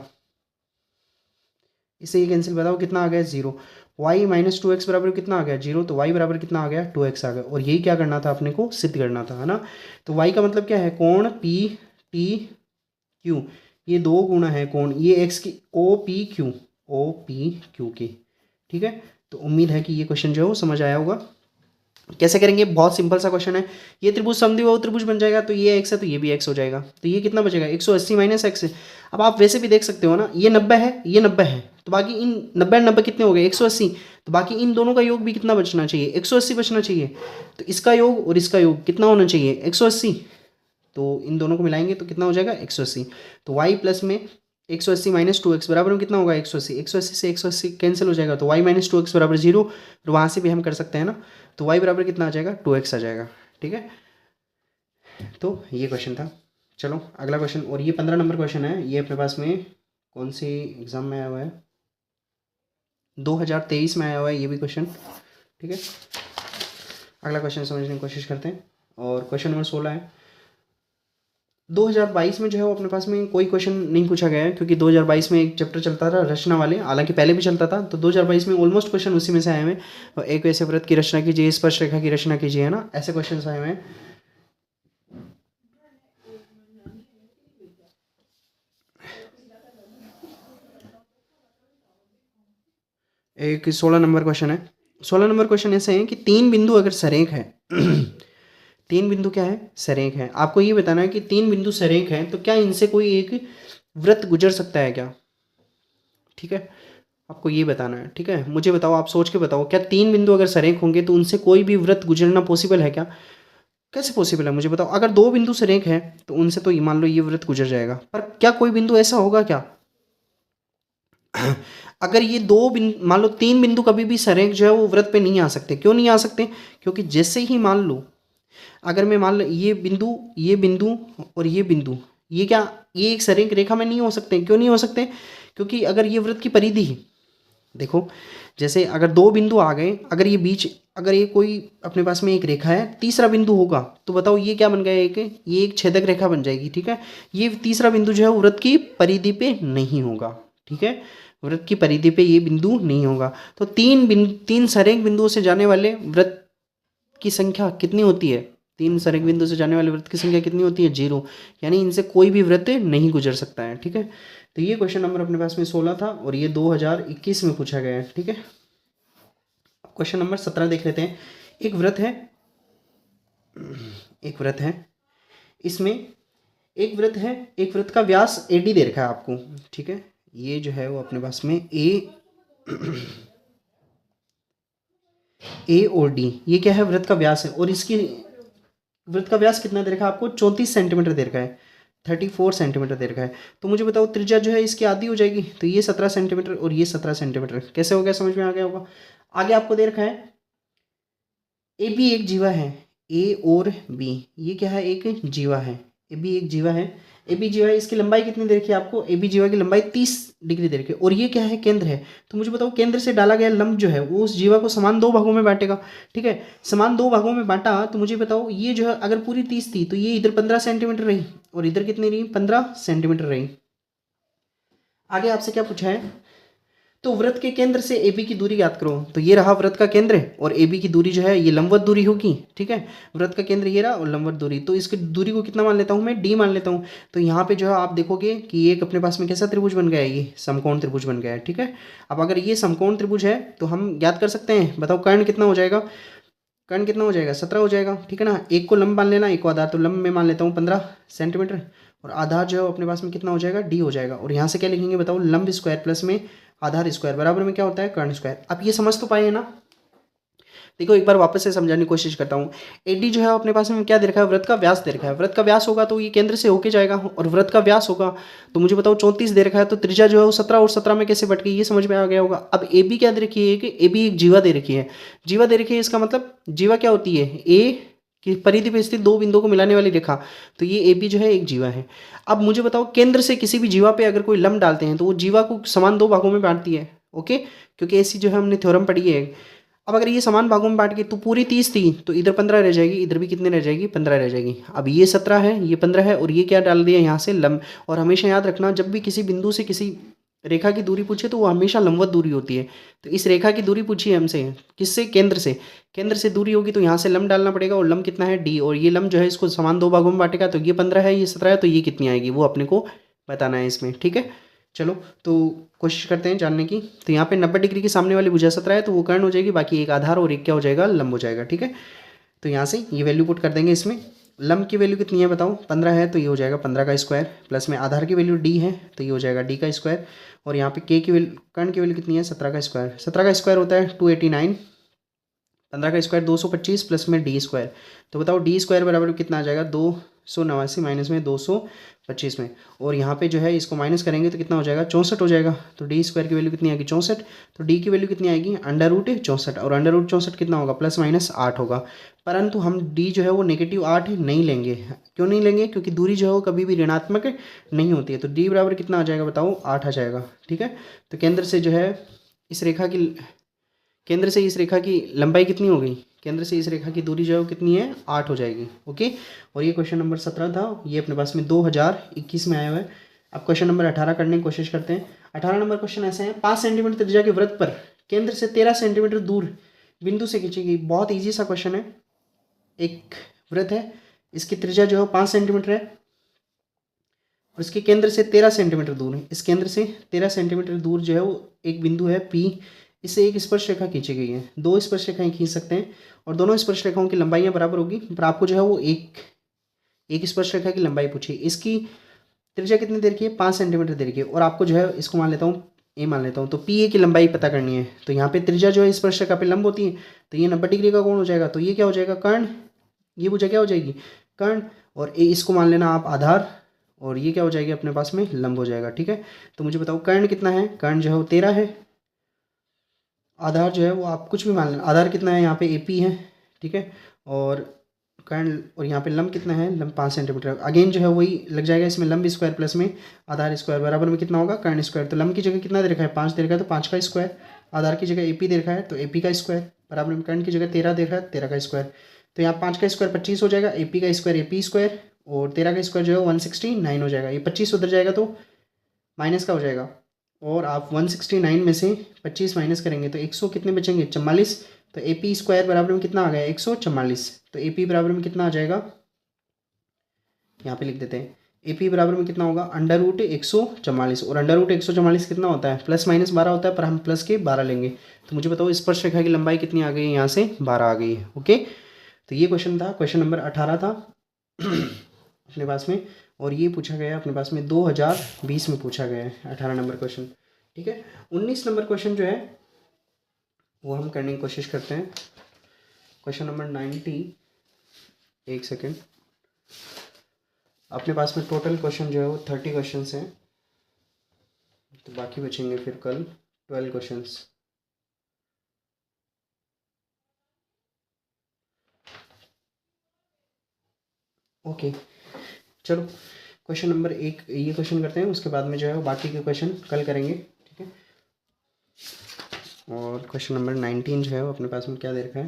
इससे ये कैंसिल, बताओ कितना आ गया, 0। y माइनस 2x बराबर कितना आ गया, 0। तो y बराबर कितना आ गया, 2x आ गया। और यही क्या करना था अपने को, सिद्ध करना था, है ना। तो y का मतलब क्या है, कोण P T Q, ये दो गुणा है कोण, ये x की ओ पी क्यू की, ठीक है। तो उम्मीद है कि ये क्वेश्चन जो है वो समझ आया होगा। कैसे करेंगे, बहुत सिंपल सा क्वेश्चन है। ये त्रिभुज समद्विबाहु त्रिभुज बन जाएगा, तो ये x है तो ये भी x हो जाएगा, तो ये कितना बचेगा, 180 माइनस x। अब आप वैसे भी देख सकते हो ना, ये 90 है, ये 90 है, तो बाकी इन 90 90 कितने हो गए 180, तो बाकी इन दोनों का योग भी कितना बचना चाहिए 180 बचना चाहिए। तो इसका योग और इसका योग कितना होना चाहिए 180, तो इन दोनों को मिलाएंगे तो कितना हो जाएगा 180। तो y प्लस में 180 माइनस 2x बराबर में कितना होगा 180, 180 से 180 कैंसिल हो जाएगा, तो y माइनस 2x बराबर 0, और वहाँ से भी हम कर सकते हैं ना, तो y बराबर कितना आ जाएगा 2x आ जाएगा। ठीक है, तो ये क्वेश्चन था। चलो अगला क्वेश्चन, और ये 15 नंबर क्वेश्चन है, ये अपने पास में कौन सी एग्ज़ाम में आया हुआ है 2023 में आया हुआ है ये भी क्वेश्चन। ठीक है, अगला क्वेश्चन समझने की कोशिश करते हैं, और क्वेश्चन नंबर 16 है। 2022 में जो है वो अपने पास में कोई क्वेश्चन नहीं पूछा गया है, क्योंकि 2022 में एक चैप्टर चलता था रचना वाले, हालांकि पहले भी चलता था, तो 2022 में ऑलमोस्ट क्वेश्चन उसी में से आए हुए हैं। एक वैसे व्रत की रचना कीजिए, स्पर्श रेखा की रचना कीजिए, है ना, ऐसे क्वेश्चन आए हुए हैं। एक 16 नंबर क्वेश्चन है। 16 नंबर क्वेश्चन ऐसे है कि तीन बिंदु अगर सरेख है तीन बिंदु क्या है सरेख है, आपको ये बताना है कि तीन बिंदु सरेख हैं, तो क्या इनसे कोई एक व्रत गुजर सकता है क्या। ठीक है, आपको ये बताना है। ठीक है, मुझे बताओ, आप सोच के बताओ, क्या तीन बिंदु अगर सरेख होंगे तो उनसे कोई भी व्रत गुजरना पॉसिबल है क्या, कैसे पॉसिबल है मुझे बताओ। अगर दो बिंदु सरेख हैं तो उनसे तो मान लो ये व्रत गुजर जाएगा, पर क्या कोई बिंदु ऐसा होगा क्या अगर ये दो बिंदु, मान लो तीन बिंदु कभी भी सरेख जो है वो व्रत पे नहीं आ सकते। क्यों नहीं आ सकते, क्योंकि जैसे ही मान लो, अगर मैं मान लो ये बिंदु और ये बिंदु, ये क्या, ये एक सरेख रेखा में नहीं हो सकते। क्यों नहीं हो सकते, क्योंकि अगर ये वृत्त की परिधि है, देखो जैसे अगर दो बिंदु आ गए, अगर ये बीच, अगर ये कोई अपने पास में एक रेखा है, तीसरा बिंदु होगा, तो बताओ ये क्या बन गया, ये एक छेदक रेखा बन जाएगी। ठीक है, ये तीसरा बिंदु जो है वृत्त की परिधि पे नहीं होगा। ठीक है, वृत्त की परिधि पे ये बिंदु नहीं होगा। तो तीन सरेख बिंदुओं से जाने वाले वृत्त की संख्या कितनी होती है, तीन सरेख बिंदु से जाने वाले वृत्त की संख्या कितनी होती है 0, यानी इनसे कोई भी वृत्त नहीं गुजर सकता है। ठीक है, तो ये क्वेश्चन नंबर अपने पास में 16 था, और ये 2021 में पूछा गया है। ठीक है, क्वेश्चन नंबर 17 देख लेते हैं। एक व्रत है, इसमें एक व्रत का व्यास AD दे रखा है आपको। ठीक है, ये जो है वो अपने पास में A और D, ये क्या है व्रत का व्यास है, और इसकी वृत्त का व्यास कितना दे रखा है आपको 34 सेंटीमीटर दे रखा है, 34 सेंटीमीटर दे रखा है। तो मुझे बताओ त्रिज्या जो है इसकी आधी हो जाएगी, तो ये 17 सेंटीमीटर और ये 17 सेंटीमीटर, कैसे हो गया, समझ में आ गया होगा। आगे आपको दे रखा है AB एक जीवा है, A और B ये क्या है एक जीवा है, AB एक जीवा है, AB जीवा है, इसकी लंबाई कितनी दे रखी है आपको, AB जीवा की लंबाई 30 डिग्री दे रखी है, और ये क्या है केंद्र है। तो मुझे बताओ केंद्र से डाला गया लंब जो है वो उस जीवा को समान दो भागों में बांटेगा। ठीक है, समान दो भागों में बांटा, तो मुझे बताओ ये जो है अगर पूरी 30 थी तो ये इधर 15 सेंटीमीटर रही, और इधर कितनी रही 15 सेंटीमीटर रही। आगे आपसे क्या पूछा है, तो व्रत के केंद्र से AB की दूरी याद करो। तो ये रहा व्रत का केंद्र, और AB की दूरी जो है ये लंबवत दूरी होगी। ठीक है, व्रत का केंद्र ये रहा और लंबवत दूरी, तो इसकी दूरी को कितना मान लेता हूँ मैं, D मान लेता हूँ। तो यहाँ पे जो है आप देखोगे कि एक अपने पास में कैसा त्रिभुज बन गया है, ये समकोण त्रिभुज बन गया है। ठीक है, अब अगर ये समकोण त्रिभुज है तो हम ज्ञात कर सकते हैं, बताओ कर्ण कितना हो जाएगा, कर्ण कितना हो जाएगा 17 हो जाएगा। ठीक है ना, एक को लंब मान लेना, एक को आधार, तो लंब में मान लेता हूँ 15 सेंटीमीटर, और आधार जो है अपने पास में कितना हो जाएगा D हो जाएगा। और यहाँ से क्या लिखेंगे बताओ, लंब स्क्वायर प्लस में आधार स्क्वायर बराबर में क्या होता है कर्ण स्क्वायर। अब ये समझ तो पाए ना, देखो एक बार वापस से समझाने की कोशिश करता हूँ। AD जो है अपने पास में क्या दे रखा है, व्रत का व्यास दे रखा है, व्रत का व्यास होगा तो ये केंद्र से होके जाएगा, और व्रत का व्यास होगा तो मुझे बताओ 34 दे रखा है, तो त्रिज्या जो है वो 17 और 17 में कैसे बट गई, ये समझ में आ गया होगा। अब AB क्या दे रखी है कि AB एक जीवा दे रखी है, जीवा दे रखी है, इसका मतलब जीवा क्या होती है, A कि परिधि पे स्थित दो बिंदुओं को मिलाने वाली रेखा, तो ये AB जो है एक जीवा है। अब मुझे बताओ केंद्र से किसी भी जीवा पे अगर कोई लंब डालते हैं तो वो जीवा को समान दो भागों में बांटती है। ओके, क्योंकि ऐसी जो है हमने थ्योरम पढ़ी है। अब अगर ये समान भागों में बांट के तो पूरी 30 थी, तो इधर 15 रह जाएगी, इधर भी कितने रह जाएगी 15 रह जाएगी। अब ये 17 है, ये 15 है, और ये क्या डाल दिया यहाँ से लंब। और हमेशा याद रखना जब भी किसी बिंदु से किसी रेखा की दूरी पूछे तो वो हमेशा लंबवत दूरी होती है। तो इस रेखा की दूरी पूछी है हमसे, किससे, केंद्र से दूरी होगी, तो यहाँ से लंब डालना पड़ेगा, और लंब कितना है D, और ये लंब जो है इसको समान दो भागों में बांटेगा, तो ये 15 है, ये 17 है, तो ये कितनी आएगी वो अपने को बताना है इसमें। ठीक है, चलो तो कोशिश करते हैं जानने की। तो यहाँ पे 90 डिग्री के सामने वाली भुजा 17 है, तो वो कर्ण हो जाएगी, बाकी एक आधार और एक क्या हो जाएगा लंब हो जाएगा। ठीक है, तो यहाँ से ये वैल्यू पुट कर देंगे इसमें, लंब की वैल्यू कितनी है बताओ, 15 है तो ये हो जाएगा 15 का स्क्वायर, प्लस में आधार की वैल्यू डी है तो ये हो जाएगा डी का स्क्वायर, और यहाँ पे के की वैल्यू, कर्ण की वैल्यू कितनी है 17 का स्क्वायर, 17 का स्क्वायर होता है 289, 15 का स्क्वायर 225 प्लस में डी स्क्वायर, तो बताओ डी स्क्वायर बराबर कितना आ जाएगा 289 माइनस में 225 में, और यहाँ पे जो है इसको माइनस करेंगे तो कितना हो जाएगा 64 हो जाएगा, तो डी स्क्वायर की वैल्यू कितनी आएगी 64, तो डी की वैल्यू कितनी आएगी √64, और √64 कितना होगा +- 8 होगा, परंतु हम डी जो है वो -8 नहीं लेंगे, क्यों नहीं लेंगे, क्योंकि दूरी जो है वो कभी भी ऋणात्मक नहीं होती है, तो डी बराबर कितना आ जाएगा बताओ 8 आ जाएगा, ठीक है। तो केंद्र से जो है इस रेखा की, केंद्र से इस रेखा की लंबाई कितनी हो गई, केंद्र से इस रेखा की दूरी जो है वो कितनी है 8 हो जाएगी, ओके। और ये क्वेश्चन नंबर 17 था, ये अपने पास में 2021 में आया हुआ है। अब क्वेश्चन नंबर 18 करने की कोशिश करते हैं। 18 नंबर क्वेश्चन ऐसे है, 5 सेंटीमीटर त्रिज्या के वृत्त पर केंद्र से 13 सेंटीमीटर दूर बिंदु से खींची गई, बहुत ईजी सा क्वेश्चन है। एक वृत्त है, इसकी त्रिज्या जो है 5 सेंटीमीटर है, और इसके केंद्र से 13 सेंटीमीटर दूर है, इस केंद्र से 13 सेंटीमीटर दूर जो है वो एक बिंदु है P, इससे एक स्पर्श रेखा खींची गई है, 2 स्पर्श रेखाएं खींच सकते हैं, और दोनों स्पर्श रेखाओं की लंबाइयाँ बराबर होगी, पर आपको जो है वो एक स्पर्श रेखा की लंबाई पूछी, इसकी त्रिज्या कितनी देर की है 5 सेंटीमीटर देर की है, और आपको जो है इसको मान लेता हूँ ए मान लेता हूँ, तो पी ए की लंबाई पता करनी है, तो यहाँ पे त्रिज्या जो है स्पर्श रेखा पे लंब होती है, तो ये 90 डिग्री का कोण हो जाएगा, तो ये क्या हो जाएगा कर्ण, ये वो क्या हो जाएगी कर्ण, और ए इसको मान लेना आप आधार, और ये क्या हो जाएगी अपने पास में लंब हो जाएगा, ठीक है। तो मुझे बताओ कर्ण कितना है, कर्ण जो है वो 13 है, आधार जो है वो आप कुछ भी मान लेना, आधार कितना है यहाँ पे AP है, ठीक है, और कर्ण, और यहाँ पे लंब कितना है, लंब 5 सेंटीमीटर, अगेन जो है वही लग जाएगा इसमें, लंब स्क्वायर प्लस में आधार स्क्वायर बराबर में कितना होगा कर्ण स्क्वायर, तो लंब की जगह कितना दे रखा है 5 दे रखा है, तो 5 का स्क्वायर, आधार की जगह AP दे रखा है तो AP का स्क्वायर बराबर में कर्ण की जगह 13 दे रखा है 13 का स्क्वायर, तो यहाँ 5 का स्क्वायर 25 हो जाएगा, AP का स्क्वायर AP स्क्वायर, और 13 का स्क्वायर जो है 169 हो जाएगा, ये 25 उधर जाएगा तो माइनस का हो जाएगा, और आप 169 में से 25 माइनस करेंगे तो 100 कितने बचेंगे 44, तो AP स्क्वायर बराबर में कितना आ गया 144, तो AP बराबर में कितना आ जाएगा, यहाँ पे लिख देते हैं AP बराबर में कितना होगा √144, और √144 कितना होता है +- 12 होता है, पर हम प्लस के 12 लेंगे, तो मुझे बताओ स्पर्श रेखा की लंबाई कितनी आ गई है, यहाँ से 12 आ गई है, ओके। तो ये क्वेश्चन था, क्वेश्चन नंबर 18 था अपने पास में, और ये पूछा गया अपने पास में 2020 में पूछा गया है 18 नंबर क्वेश्चन, ठीक है। 19 नंबर क्वेश्चन जो है वो हम करने की कोशिश करते हैं, क्वेश्चन नंबर 90, एक सेकेंड, अपने पास में टोटल क्वेश्चन जो है वो 30 क्वेश्चन हैं, तो बाकी बचेंगे फिर कल 12 क्वेश्चन। ओके चलो क्वेश्चन नंबर 1 ये क्वेश्चन करते हैं, उसके बाद में जो है वो बाकी के क्वेश्चन कल करेंगे, ठीक है। और क्वेश्चन नंबर 19 जो है वो अपने पास में क्या दे रखा है,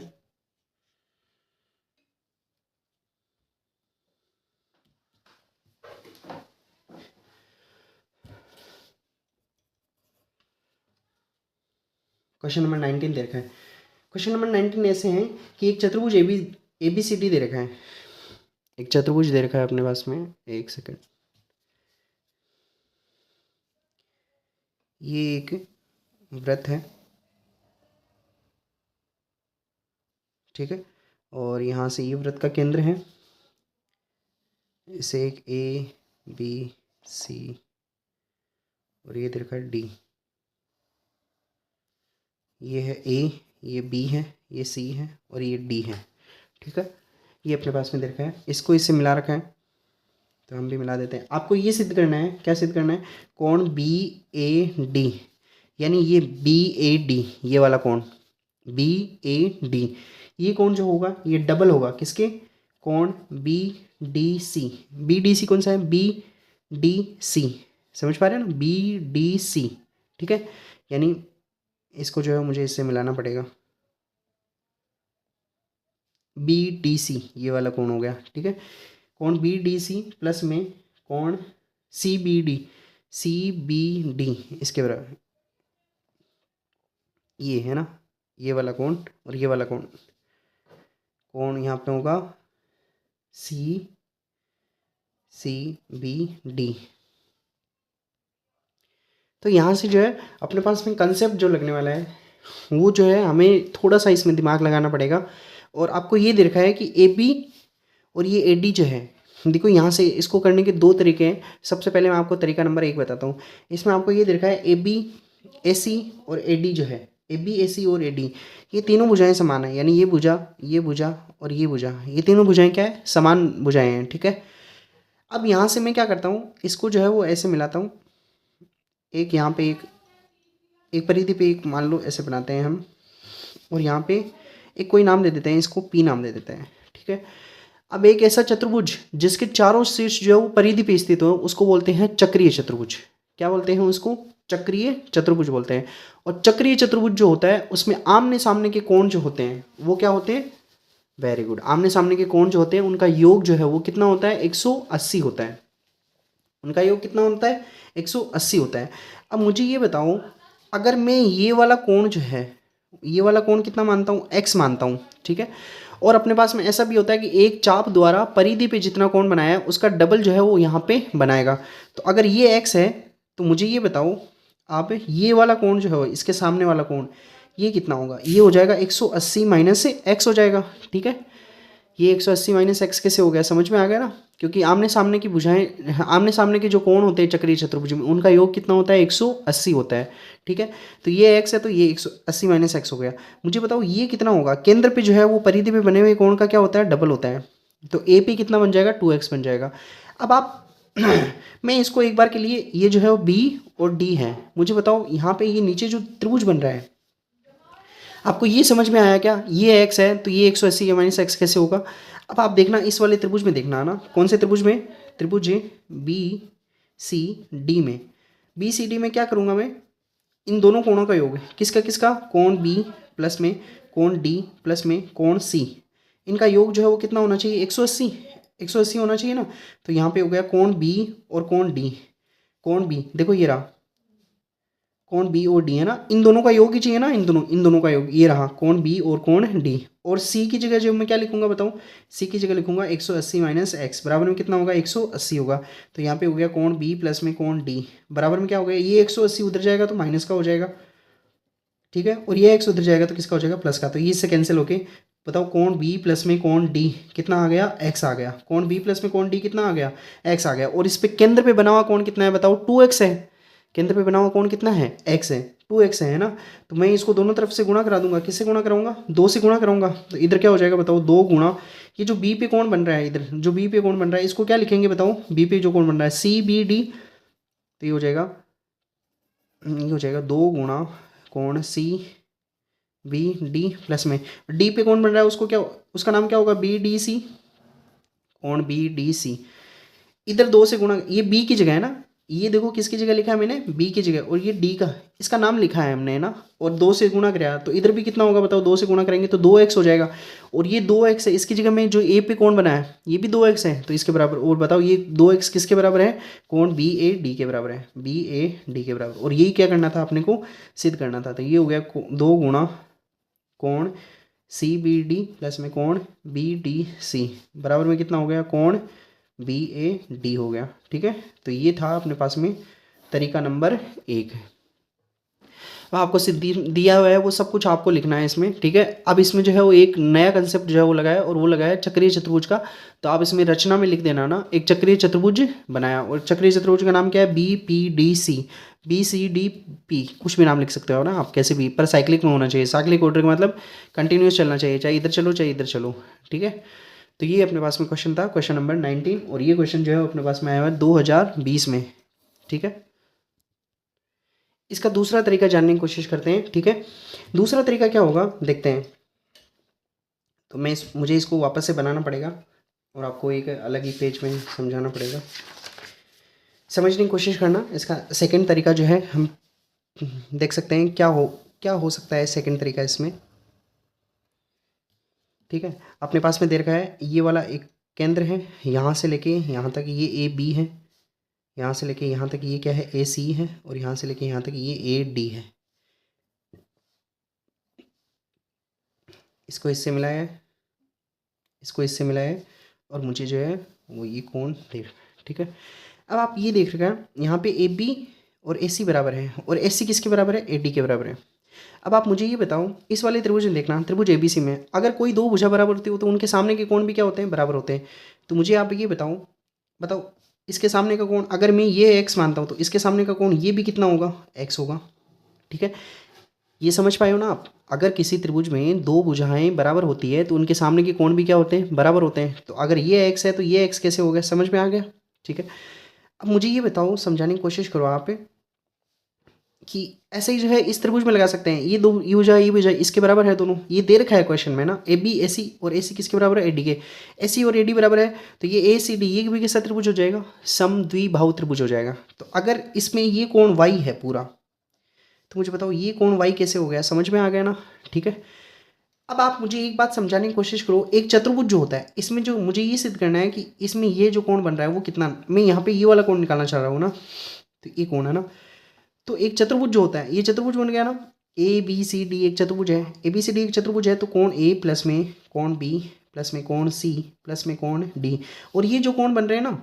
क्वेश्चन नंबर 19 दे रखा है। क्वेश्चन नंबर 19 ऐसे हैं कि एक चतुर्भुज ABCD दे रखा है, एक चतुर्भुज दे रखा है अपने पास में, एक सेकंड, ये एक वृत्त है, ठीक है, और यहाँ से ये वृत्त का केंद्र है, इसे एक ABC और ये दे रखा है D, ये है A, ये B है, ये C है, और ये D है, ठीक है। ये अपने पास में दे रखा है, इसको इससे मिला रखा है, तो हम भी मिला देते हैं। आपको ये सिद्ध करना है, क्या सिद्ध करना है, कोण BAD, यानी ये BAD, ये वाला कोण BAD, ये कोण जो होगा ये डबल होगा किसके, कोण BDC कौन सा है BDC, समझ पा रहे हैं ना BDC, ठीक है, यानी इसको जो है मुझे इससे मिलाना पड़ेगा, BDC ये वाला कोण हो गया, ठीक है, कोण BDC प्लस में कोण CBD इसके बराबर, ये है ना, ये वाला कोण और ये वाला कोण यहाँ पे होगा CBD। तो यहाँ से जो है अपने पास में कंसेप्ट जो लगने वाला है वो जो है हमें थोड़ा सा इसमें दिमाग लगाना पड़ेगा, और आपको ये दे रखा है कि AB और ये ए डी जो है, देखो यहाँ से इसको करने के दो तरीके हैं। सबसे पहले मैं आपको तरीका नंबर 1 बताता हूँ। इसमें आपको ये दिखा है ए बी ए सी और ए डी जो है, ए बी ए सी और ए डी, ये तीनों भुजाएं समान है, यानी ये भुजा और ये भुजा, ये तीनों भुजाएं क्या है, समान भुजाएं हैं, ठीक है। अब यहाँ से मैं क्या करता हूँ, इसको जो है वो ऐसे मिलाता हूँ, एक यहाँ पे एक परिधि पे एक मान लो ऐसे बनाते हैं हम, और यहाँ पे एक कोई नाम दे देते हैं, इसको पी नाम दे देते हैं, ठीक है। अब एक ऐसा चतुर्भुज जिसके चारों शीर्ष जो है वो परिधि पे स्थित हो, उसको बोलते हैं चक्रीय चतुर्भुज। क्या बोलते हैं उसको? चक्रीय चतुर्भुज बोलते हैं। और चक्रीय चतुर्भुज जो होता है उसमें आमने सामने के कोण जो होते हैं वो क्या होते हैं? Very good. आमने सामने के कोण जो होते हैं उनका योग जो है वो कितना होता है? 180 होता है। उनका योग कितना होता है? 180 होता है। अब मुझे ये बताओ, अगर मैं ये वाला कोण जो है, ये वाला कोण कितना मानता हूँ? x मानता हूँ, ठीक है। और अपने पास में ऐसा भी होता है कि एक चाप द्वारा परिधि पे जितना कोण बनाया है उसका डबल जो है वो यहाँ पे बनाएगा। तो अगर ये x है तो मुझे ये बताओ आप, ये वाला कोण जो है इसके सामने वाला कोण ये कितना होगा? ये हो जाएगा 180 माइनस x हो जाएगा, ठीक है। ये 180 माइनस एक्स कैसे हो गया? समझ में आ गया ना? क्योंकि आमने सामने की भुजाएं, आमने सामने के जो कोण होते हैं चक्रीय चतुर्भुज में, उनका योग कितना होता है? 180 होता है, ठीक है। तो ये x है तो ये 180 माइनस एक्स हो गया। मुझे बताओ ये कितना होगा? केंद्र पे जो है वो परिधि पे बने हुए कोण का क्या होता है? डबल होता है। तो ए पे कितना बन जाएगा? 2x बन जाएगा। अब आप मैं इसको एक बार के लिए, ये जो है वो बी और डी है, मुझे बताओ यहाँ पे ये नीचे जो त्रिभुज बन रहा है, आपको ये समझ में आया क्या? ये x है तो ये 180 माइनस एक्स कैसे होगा? अब आप देखना इस वाले त्रिभुज में, देखना ना कौन से त्रिभुज में? त्रिभुज बी सी डी में। बी सी डी में क्या करूँगा मैं? इन दोनों कोणों का योग, किसका किसका? कोण बी प्लस में कोण डी प्लस में कोण सी, इनका योग जो है वो कितना होना चाहिए? 180। 180 होना चाहिए ना। तो यहाँ पे हो गया कोण बी और कोण डी। कोण बी देखो ये रहा, कोण बी और डी है ना, इन दोनों का योग ही चाहिए ना, इन दोनों का योग ये रहा, कोण बी और कोण डी। और सी की जगह जो मैं क्या लिखूंगा बताऊं? सी की जगह लिखूंगा 180 माइनस एक्स बराबर में कितना होगा? 180 होगा। तो यहाँ पे हो गया कोण बी प्लस में कोण डी बराबर में क्या हो गया? ये 180 उधर जाएगा तो माइनस का हो जाएगा, ठीक है। और ये एक्स उधर जाएगा तो किसका हो जाएगा? प्लस का। तो ये इससे कैंसिल होके बताओ कोण बी प्लस में कोण डी कितना आ गया? एक्स आ गया। कोण बी प्लस में कोण डी कितना आ गया? एक्स आ गया। और इस पे केंद्र पे बना हुआ कोण कितना है बताओ? 2x है। केंद्र पे बना हुआ कोण कितना है? x है, 2x है ना। तो मैं इसको दोनों तरफ से गुणा करा दूंगा। किससे गुणा कराऊंगा? 2 से गुणा कराऊंगा। तो इधर क्या हो जाएगा बताओ? 2 गुणा ये जो b पे कोण बन रहा है, इधर जो b पे कोण बन रहा है इसको क्या लिखेंगे बताओ? b पे जो कोण बन रहा है सी बी डी, तो ये हो जाएगा 2 गुणा कोण सी बी डी प्लस में डी पे कौन बन रहा है उसको क्या, उसका नाम क्या होगा? बी डी सी, कौन बी डी सी। इधर 2 से गुणा, ये बी की जगह है ना, ये देखो किसकी जगह लिखा है मैंने? बी की जगह, और ये डी का इसका नाम लिखा है हमने ना, और 2 से गुणा कराया तो इधर भी कितना होगा बताओ? 2 से गुणा करेंगे तो 2x हो जाएगा। और ये 2x है, इसकी जगह में जो ए पे कौन बना है ये भी 2x है तो इसके बराबर। और बताओ ये 2x किसके बराबर है? कौन बी ए डी के बराबर है, बी ए डी के बराबर। और यही क्या करना था अपने को? सिद्ध करना था। तो ये हो गया 2 गुणा कोण सी बी डी प्लस में कोण बी डी सी बराबर में कितना हो गया? कोण बी ए डी हो गया, ठीक है। तो ये था अपने पास में तरीका नंबर 1। अब आपको सिद्ध दिया हुआ है वो सब कुछ आपको लिखना है इसमें, ठीक है। अब इसमें जो है वो एक नया कंसेप्ट जो है वो लगाया, और वो लगाया चक्रीय चतुर्भुज का। तो आप इसमें रचना में लिख देना ना, एक चक्रीय चतुर्भुज बनाया, और चक्रीय चतुर्भुज का नाम क्या है? B P D C, B C D P, कुछ भी नाम लिख सकते हो ना आप, कैसे भी, पर साइक्लिक में होना चाहिए। साइक्लिक ऑर्डर का मतलब कंटिन्यूस चलना चाहिए, चाहे इधर चलो चाहे इधर चलो, ठीक है। तो ये अपने पास में क्वेश्चन था, क्वेश्चन नंबर 19, और ये क्वेश्चन जो है अपने पास में आया हुआ है 2020 में, ठीक है। इसका दूसरा तरीका जानने की कोशिश करते हैं, ठीक है। दूसरा तरीका क्या होगा देखते हैं। तो मुझे इसको वापस से बनाना पड़ेगा, और आपको एक अलग ही पेज में समझाना पड़ेगा। समझने की कोशिश करना। इसका सेकंड तरीका जो है हम देख सकते हैं क्या हो सकता है सेकंड तरीका इसमें, ठीक है। अपने पास में दे रखा है ये वाला एक केंद्र है, यहाँ से लेके यहाँ तक ये ए बी है, यहाँ से लेके यहाँ तक ये क्या है? ए सी है, और यहाँ से लेके यहाँ तक ये ए डी है। इसको इससे मिलाया है, इसको इससे मिलाया है, और मुझे जो है वो ये कोण देख, ठीक है। अब आप ये देख रहे हैं यहाँ पे ए बी और ए सी बराबर है, और ए सी किसके बराबर है? ए डी के बराबर है। अब आप मुझे ये बताओ, इस वाले त्रिभुज में देखना, त्रिभुज एबीसी में अगर कोई दो भुजा बराबर होती हो तो उनके सामने के कोण भी क्या होते हैं, बराबर होते हैं। तो मुझे आप ये बताओ, बताओ इसके सामने का कोण अगर मैं ये x मानता हूँ तो इसके सामने का कोण ये भी कितना होगा, x होगा। ठीक है, ये समझ पाए हो ना आप। अगर किसी त्रिभुज में दो भुजाएं बराबर होती है तो उनके सामने के कोण भी क्या होते हैं, बराबर होते हैं। तो अगर ये x है तो ये x कैसे हो गया, समझ में आ गया। ठीक है, अब मुझे ये बताओ, समझाने की कोशिश करो आप कि ऐसे ही जो है इस त्रिभुज में लगा सकते हैं, ये दो ये भुजा इसके बराबर है दोनों, ये दे रखा है क्वेश्चन में ना, ए बी ए सी, और ए सी किसके बराबर है, ए डी के। ए सी और ए डी बराबर है तो ये ए सी डी ये भी कैसा त्रिभुज हो जाएगा, समद्विबाहु त्रिभुज हो जाएगा। तो अगर इसमें ये कोण वाई है पूरा, तो मुझे बताओ ये कोण वाई कैसे हो गया, समझ में आ गया ना। ठीक है, अब आप मुझे एक बात समझाने की कोशिश करो, एक चतुर्भुज जो होता है इसमें जो मुझे ये सिद्ध करना है कि इसमें ये जो कोण बन रहा है वो कितना, मैं यहाँ पे ये वाला कोण निकालना चाह रहा हूँ ना, तो ये कोण है ना। तो एक चतुर्भुज जो होता है, ये चतुर्भुज बन गया ना, ए बी सी डी एक चतुर्भुज है, ए बी सी डी एक चतुर्भुज है, तो कोण ए प्लस में कोण बी प्लस में कोण सी प्लस में कोण डी, और ये जो कोण बन रहे हैं ना,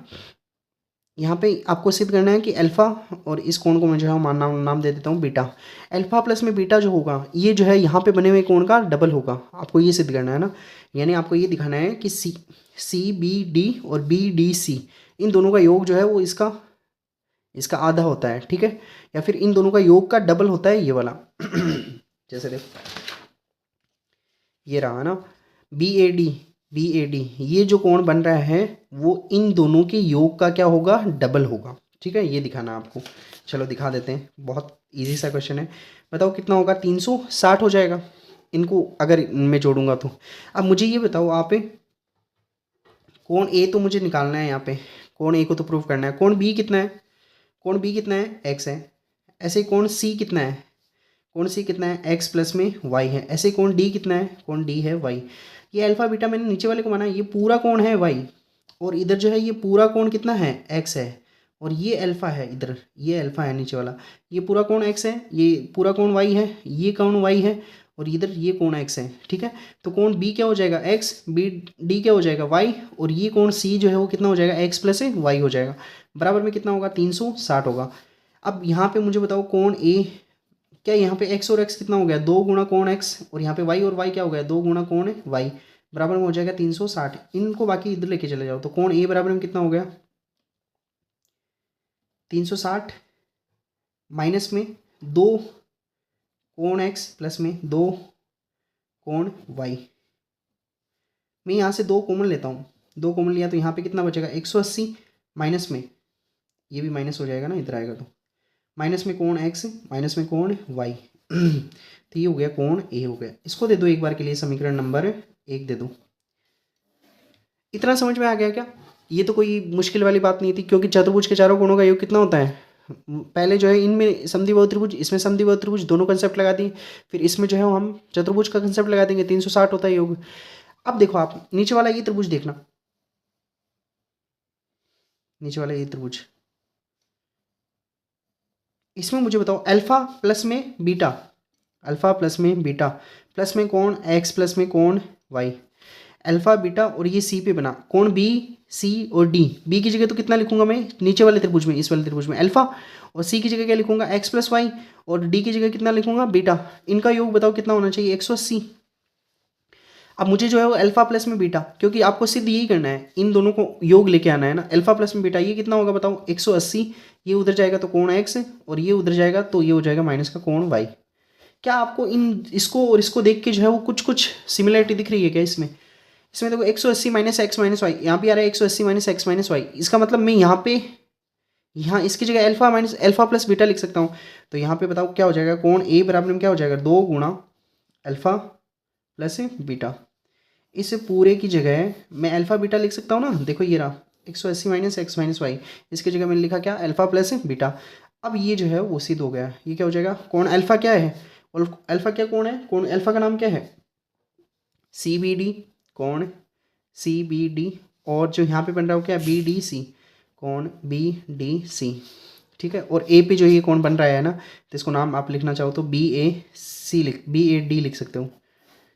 यहाँ पे आपको सिद्ध करना है कि अल्फा, और इस कोण को मैं जो है नाम दे देता हूँ बीटा। अल्फा प्लस में बीटा जो होगा ये जो है यहाँ पे बने हुए कोण का डबल होगा, आपको ये सिद्ध करना है ना। यानी आपको ये दिखाना है कि सी बी डी और बी डी सी इन दोनों का योग जो है वो इसका आधा होता है। ठीक है, या फिर इन दोनों का योग का डबल होता है ये वाला। जैसे देखो ये रहा ना, बी ए डी ये जो कोण बन रहा है वो इन दोनों के योग का क्या होगा, डबल होगा। ठीक है, ये दिखाना आपको, चलो दिखा देते हैं, बहुत इजी सा क्वेश्चन है। बताओ कितना होगा, 360 हो जाएगा इनको अगर मैं जोड़ूंगा तो। अब मुझे ये बताओ आप, कोण ए तो मुझे निकालना है, यहाँ पे कोण ए को तो प्रूव करना है। कोण बी कितना है, कोण बी कितना है, एक्स है। ऐसे ही कोण सी कितना है, कोण सी कितना है, एक्स प्लस में वाई है। ऐसे ही कोण डी कितना है, कोण डी है वाई। ये अल्फा बीटा मैंने नीचे वाले को माना, ये पूरा कोण है वाई, और इधर जो है ये पूरा कोण कितना है, एक्स है, और ये अल्फा है, इधर ये अल्फा है नीचे वाला, ये पूरा कोण एक्स है, ये पूरा कोण वाई है, ये कोण वाई है, और इधर ये कोण एक्स है। ठीक है, तो कोण बी क्या हो जाएगा, एक्स, बी डी क्या हो जाएगा, वाई, और ये कोण सी जो है वो कितना हो जाएगा, एक्स प्लस वाई हो जाएगा। बराबर में कितना होगा, 360 होगा। अब यहाँ पे मुझे बताओ कोण ए, क्या यहाँ पे x और x कितना हो गया, 2 गुणा कोण x, और यहाँ पे y और y क्या हो गया, 2 गुणा कोण y, बराबर में हो जाएगा 360। इनको बाकी इधर लेके चले जाओ, तो कोण a बराबर में कितना हो गया, 360 माइनस में 2 कोण x प्लस में 2 कोण y। मैं यहाँ से 2 कॉमन लेता हूँ, 2 कॉमन लिया तो यहाँ पे कितना बचेगा, 180 माइनस में ये भी माइनस हो जाएगा ना, इधर आएगा तो माइनस में कोण x माइनस में कोण y। तो ये हो गया कोण a हो गया। इसको दे दो एक बार के लिए समीकरण नंबर 1 दे दो। इतना समझ में आ गया क्या, ये तो कोई मुश्किल वाली बात नहीं थी, क्योंकि चतुर्भुज के चारों कोणों का योग कितना होता है। पहले जो है इनमें समद्विबाहु त्रिभुज, इसमें समद्विबाहु त्रिभुज, दोनों कंसेप्ट लगा दिए। फिर इसमें जो है हम चतुर्भुज का कंसेप्ट लगा देंगे, 360 होता है योग। अब देखो आप नीचे वाला ये त्रिभुज देखना, नीचे वाला ये त्रिभुज, इसमें मुझे बताओ अल्फा प्लस में बीटा, अल्फा प्लस में बीटा प्लस में कोण एक्स प्लस में कोण वाई, अल्फा बीटा, और ये सी पे बना कोण बी सी और डी। बी की जगह तो कितना लिखूंगा मैं नीचे वाले त्रिभुज में, इस वाले त्रिभुज में अल्फा, और सी की जगह क्या लिखूंगा, एक्स प्लस वाई, और डी की जगह कितना लिखूंगा, बीटा। इनका योग बताओ कितना होना चाहिए, 180। अब मुझे जो है वो अल्फा प्लस में बीटा, क्योंकि आपको सिर्फ यही करना है, इन दोनों को योग लेके आना है ना, अल्फा प्लस में बीटा, ये कितना होगा बताओ, 180। ये उधर जाएगा तो कोण एक्स, और ये उधर जाएगा तो ये हो जाएगा माइनस का कोण वाई। क्या आपको इसको और इसको देख के जो है वो कुछ सिमिलरिटी दिख रही है क्या इसमें देखो 180 माइनस एक्स माइनस वाई, यहाँ पे आ रहा है 180 माइनस एक्स माइनस वाई। इसका मतलब मैं यहाँ इसकी जगह अल्फा प्लस बीटा लिख सकता हूँ। तो यहाँ पे बताओ क्या हो जाएगा, कोण ए बराबर में क्या हो जाएगा, 2 गुणा अल्फा प्लस बीटा। इस पूरे की जगह मैं अल्फा बीटा लिख सकता हूँ ना, देखो ये रहा 180 माइनस एक्स माइनस वाई, इसकी जगह मैंने लिखा क्या, अल्फा प्लस बीटा। अब ये जो है वो सिद्ध हो गया, ये क्या हो जाएगा, कोण अल्फा क्या है, और अल्फा क्या कोण है, कोण अल्फा का नाम क्या है, सी बी डी, कोण सी बी डी, और जो यहाँ पे बन रहा हो क्या, बी डी सी, कोण बी डी सी। ठीक है, और ए पे जो ये कोण बन रहा है ना, तो इसको नाम आप लिखना चाहो तो बी ए डी लिख सकते हो।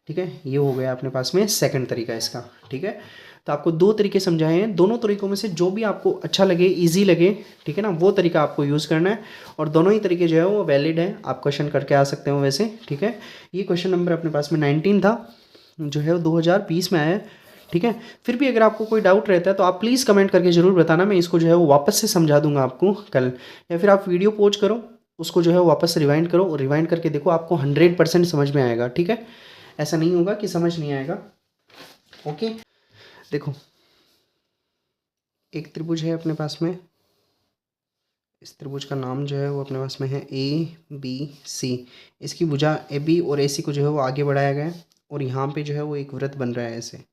ठीक है, ये हो गया अपने पास में सेकंड तरीका इसका। ठीक है, तो आपको दो तरीके समझाए हैं, दोनों तरीकों में से जो भी आपको अच्छा लगे, इजी लगे, ठीक है ना, वो तरीका आपको यूज़ करना है। और दोनों ही तरीके जो है वो वैलिड है, आप क्वेश्चन करके आ सकते हो वैसे। ठीक है, ये क्वेश्चन नंबर अपने पास में 19 था, जो है वो 2020 में आया है। ठीक है, फिर भी अगर आपको कोई डाउट रहता है तो आप प्लीज़ कमेंट करके ज़रूर बताना, मैं इसको जो है वो वापस से समझा दूंगा आपको कल, या फिर आप वीडियो पॉज करो, उसको जो है वापस से रिवाइंड करो, और रिवाइंड करके देखो, आपको 100% समझ में आएगा। ठीक है, ऐसा नहीं होगा कि समझ नहीं आएगा। ओके, देखो एक त्रिभुज है अपने पास में, इस त्रिभुज का नाम जो है वो अपने पास में है ABC। इसकी भुजा AB और AC को जो है वो आगे बढ़ाया गया है, और यहाँ पे जो है वो एक वृत्त बन रहा है ऐसे।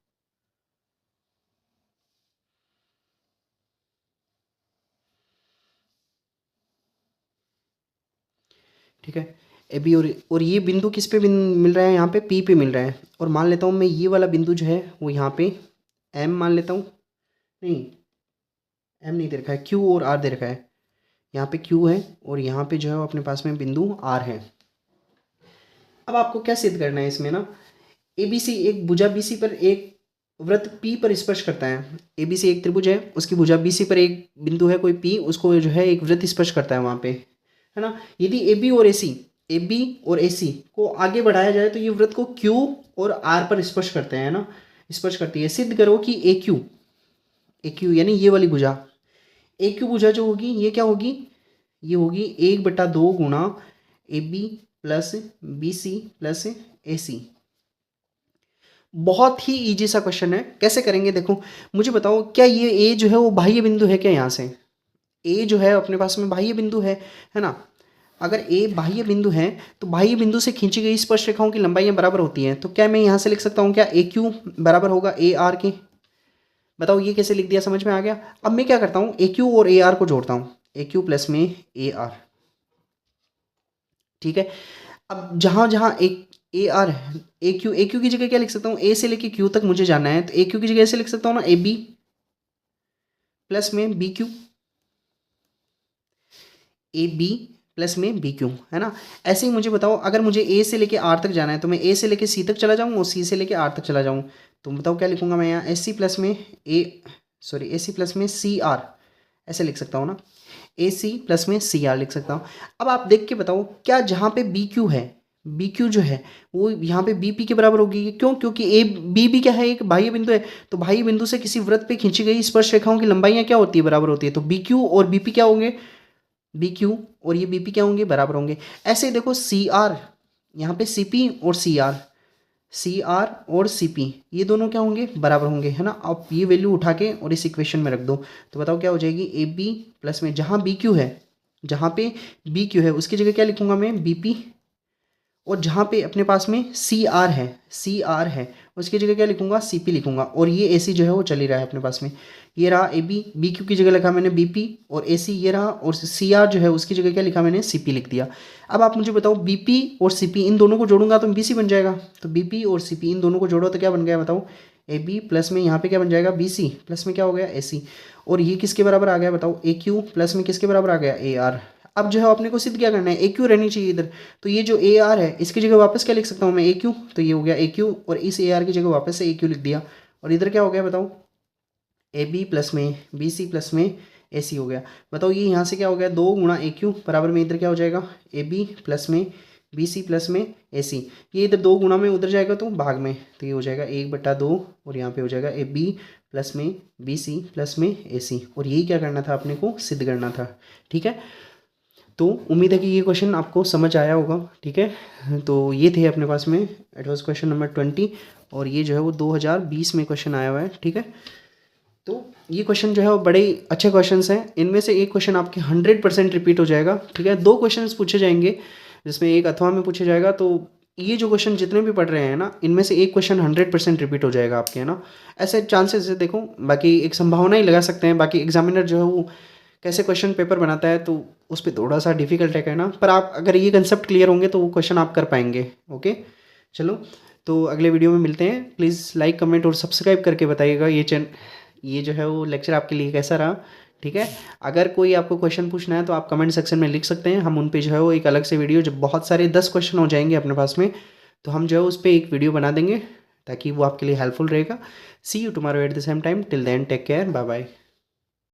ठीक है, AB और ये बिंदु किस पे मिल रहा है, यहाँ पे P पे मिल रहा है। और मान लेता हूँ मैं ये वाला बिंदु जो है वो यहाँ पे M मान लेता हूँ, नहीं M नहीं दे रखा है, Q और R दे रखा है। यहाँ पे Q है और यहाँ पे जो है वो अपने पास में बिंदु R है। अब आपको क्या सिद्ध करना है इसमें ना, ABC एक भुजा BC पर एक वृत्त P पर स्पर्श करता है। ABC एक त्रिभुज है, उसकी भुजा BC पर एक बिंदु है कोई P, उसको जो है एक वृत्त स्पर्श करता है वहाँ पे, है ना। यदि AB और AC को आगे बढ़ाया जाए तो ये वृत्त को Q और R पर स्पर्श करते हैं ना, स्पर्श करती है। सिद्ध करो कि AQ यानी ये वाली भुजा AQ भुजा जो होगी ये क्या होगी, ये होगी 1/2 गुणा AB plus BC plus AC। बहुत ही इजी सा क्वेश्चन है, कैसे करेंगे देखो, मुझे बताओ क्या ये A जो है वो बाह्य बिंदु है क्या, यहाँ से A जो है अपने पास में बाह्य बिंदु है ना। अगर A बाह्य बिंदु है तो बाह्य बिंदु से खींची गई स्पर्श रेखाओं की लंबाइयाँ बराबर होती हैं, तो क्या मैं यहाँ से लिख सकता हूँ क्या AQ बराबर होगा AR के। बताओ ये कैसे लिख दिया, समझ में आ गया। अब मैं क्या करता हूँ, AQ और AR को जोड़ता हूँ, AQ प्लस में AR। ठीक है, अब जहाँ जहाँ एक AR है, AQ की जगह क्या लिख सकता हूँ, A से लेके Q तक मुझे जाना है, तो AQ की जगह ऐसे लिख सकता हूँ ना, AB प्लस में BQ, AB प्लस में BQ, है ना। ऐसे ही मुझे बताओ अगर मुझे A से लेके R तक जाना है तो मैं A से लेके C तक चला जाऊँ और C से लेके R तक चला जाऊँ, तो बताओ क्या लिखूंगा मैं यहाँ, AC प्लस में CR ऐसे लिख सकता हूँ ना, AC प्लस में CR लिख सकता हूँ। अब आप देख के बताओ क्या जहाँ पे BQ है, BQ जो है वो यहाँ पे BP के बराबर होगी, क्यों, क्योंकि B क्या है, एक बाह्य बिंदु है, तो बाह्य बिंदु से किसी वृत्त पे खींची गई स्पर्श रेखाओं की लंबाइयाँ क्या होती है, बराबर होती है। तो BQ और BP क्या होंगे, BQ और ये BP क्या होंगे, बराबर होंगे। ऐसे देखो CR, यहाँ पे CP और CR और CP ये दोनों क्या होंगे, बराबर होंगे, है ना। अब ये वैल्यू उठा के और इस इक्वेशन में रख दो, तो बताओ क्या हो जाएगी, AB प्लस में जहाँ BQ है, जहाँ पे BQ है उसकी जगह क्या लिखूंगा मैं, BP, और जहाँ पे अपने पास में CR है उसकी जगह क्या लिखूंगा, CP लिखूंगा। और ये AC जो है वो चल ही रहा है अपने पास में, ये रहा AB, BQ की जगह लिखा मैंने BP, और AC ये रहा, और CR जो है उसकी जगह क्या लिखा मैंने, CP लिख दिया। अब आप मुझे बताओ BP और CP इन दोनों को जोड़ूंगा तो BC बन जाएगा, तो BP और CP इन दोनों को जोड़ो तो क्या बन गया बताओ, AB प्लस में यहाँ पे क्या बन जाएगा, BC प्लस में क्या हो गया, AC। और ये किसके बराबर आ गया बताओ, AQ प्लस में किसके बराबर आ गया, AR। अब जो है अपने को सिद्ध क्या करना है, AQ रहनी चाहिए इधर, तो ये जो AR है इसकी जगह वापस क्या लिख सकता हूँ मैं, AQ, तो ये हो गया AQ, और इस AR की जगह वापस से AQ लिख दिया। और इधर क्या हो गया बताओ, AB प्लस में BC प्लस में AC हो गया। बताओ ये यहाँ से क्या हो गया, 2 गुणा AQ बराबर में इधर क्या हो जाएगा, AB प्लस में BC प्लस में AC। ये इधर 2 गुणा में उधर जाएगा तो भाग में, तो ये हो जाएगा 1/2, और यहाँ पे हो जाएगा AB प्लस में BC प्लस में AC। और यही क्या करना था अपने को, सिद्ध करना था। ठीक है, तो उम्मीद है कि ये क्वेश्चन आपको समझ आया होगा। ठीक है, तो ये थे अपने पास में, इट वॉज क्वेश्चन नंबर 20, और ये जो है वो 2020 में क्वेश्चन आया हुआ है। ठीक है, तो ये क्वेश्चन जो है वो बड़े अच्छे क्वेश्चंस हैं, इनमें से एक क्वेश्चन आपके 100% रिपीट हो जाएगा। ठीक है, 2 क्वेश्चंस पूछे जाएंगे जिसमें एक अथवा में पूछे जाएगा, तो ये जो क्वेश्चन जितने भी पढ़ रहे हैं ना, इनमें से एक क्वेश्चन 100% रिपीट हो जाएगा आपके, है ना। ऐसे चांसेस है देखो, बाकी एक संभावना ही लगा सकते हैं, बाकी एग्जामिनर जो है वो कैसे क्वेश्चन पेपर बनाता है तो उस पर थोड़ा सा डिफिकल्ट है कहना, पर आप अगर ये कंसेप्ट क्लियर होंगे तो वो क्वेश्चन आप कर पाएंगे। ओके, चलो, तो अगले वीडियो में मिलते हैं। प्लीज़ लाइक, कमेंट और सब्सक्राइब करके बताइएगा ये जो है वो लेक्चर आपके लिए कैसा रहा। ठीक है, अगर कोई आपको क्वेश्चन पूछना है तो आप कमेंट सेक्शन में लिख सकते हैं, हम उन पे जो है वो एक अलग से वीडियो, जब बहुत सारे 10 क्वेश्चन हो जाएंगे अपने पास में, तो हम जो है उस पर एक वीडियो बना देंगे ताकि वो आपके लिए हेल्पफुल रहेगा। See you tomorrow at the same time, till then take care, bye bye.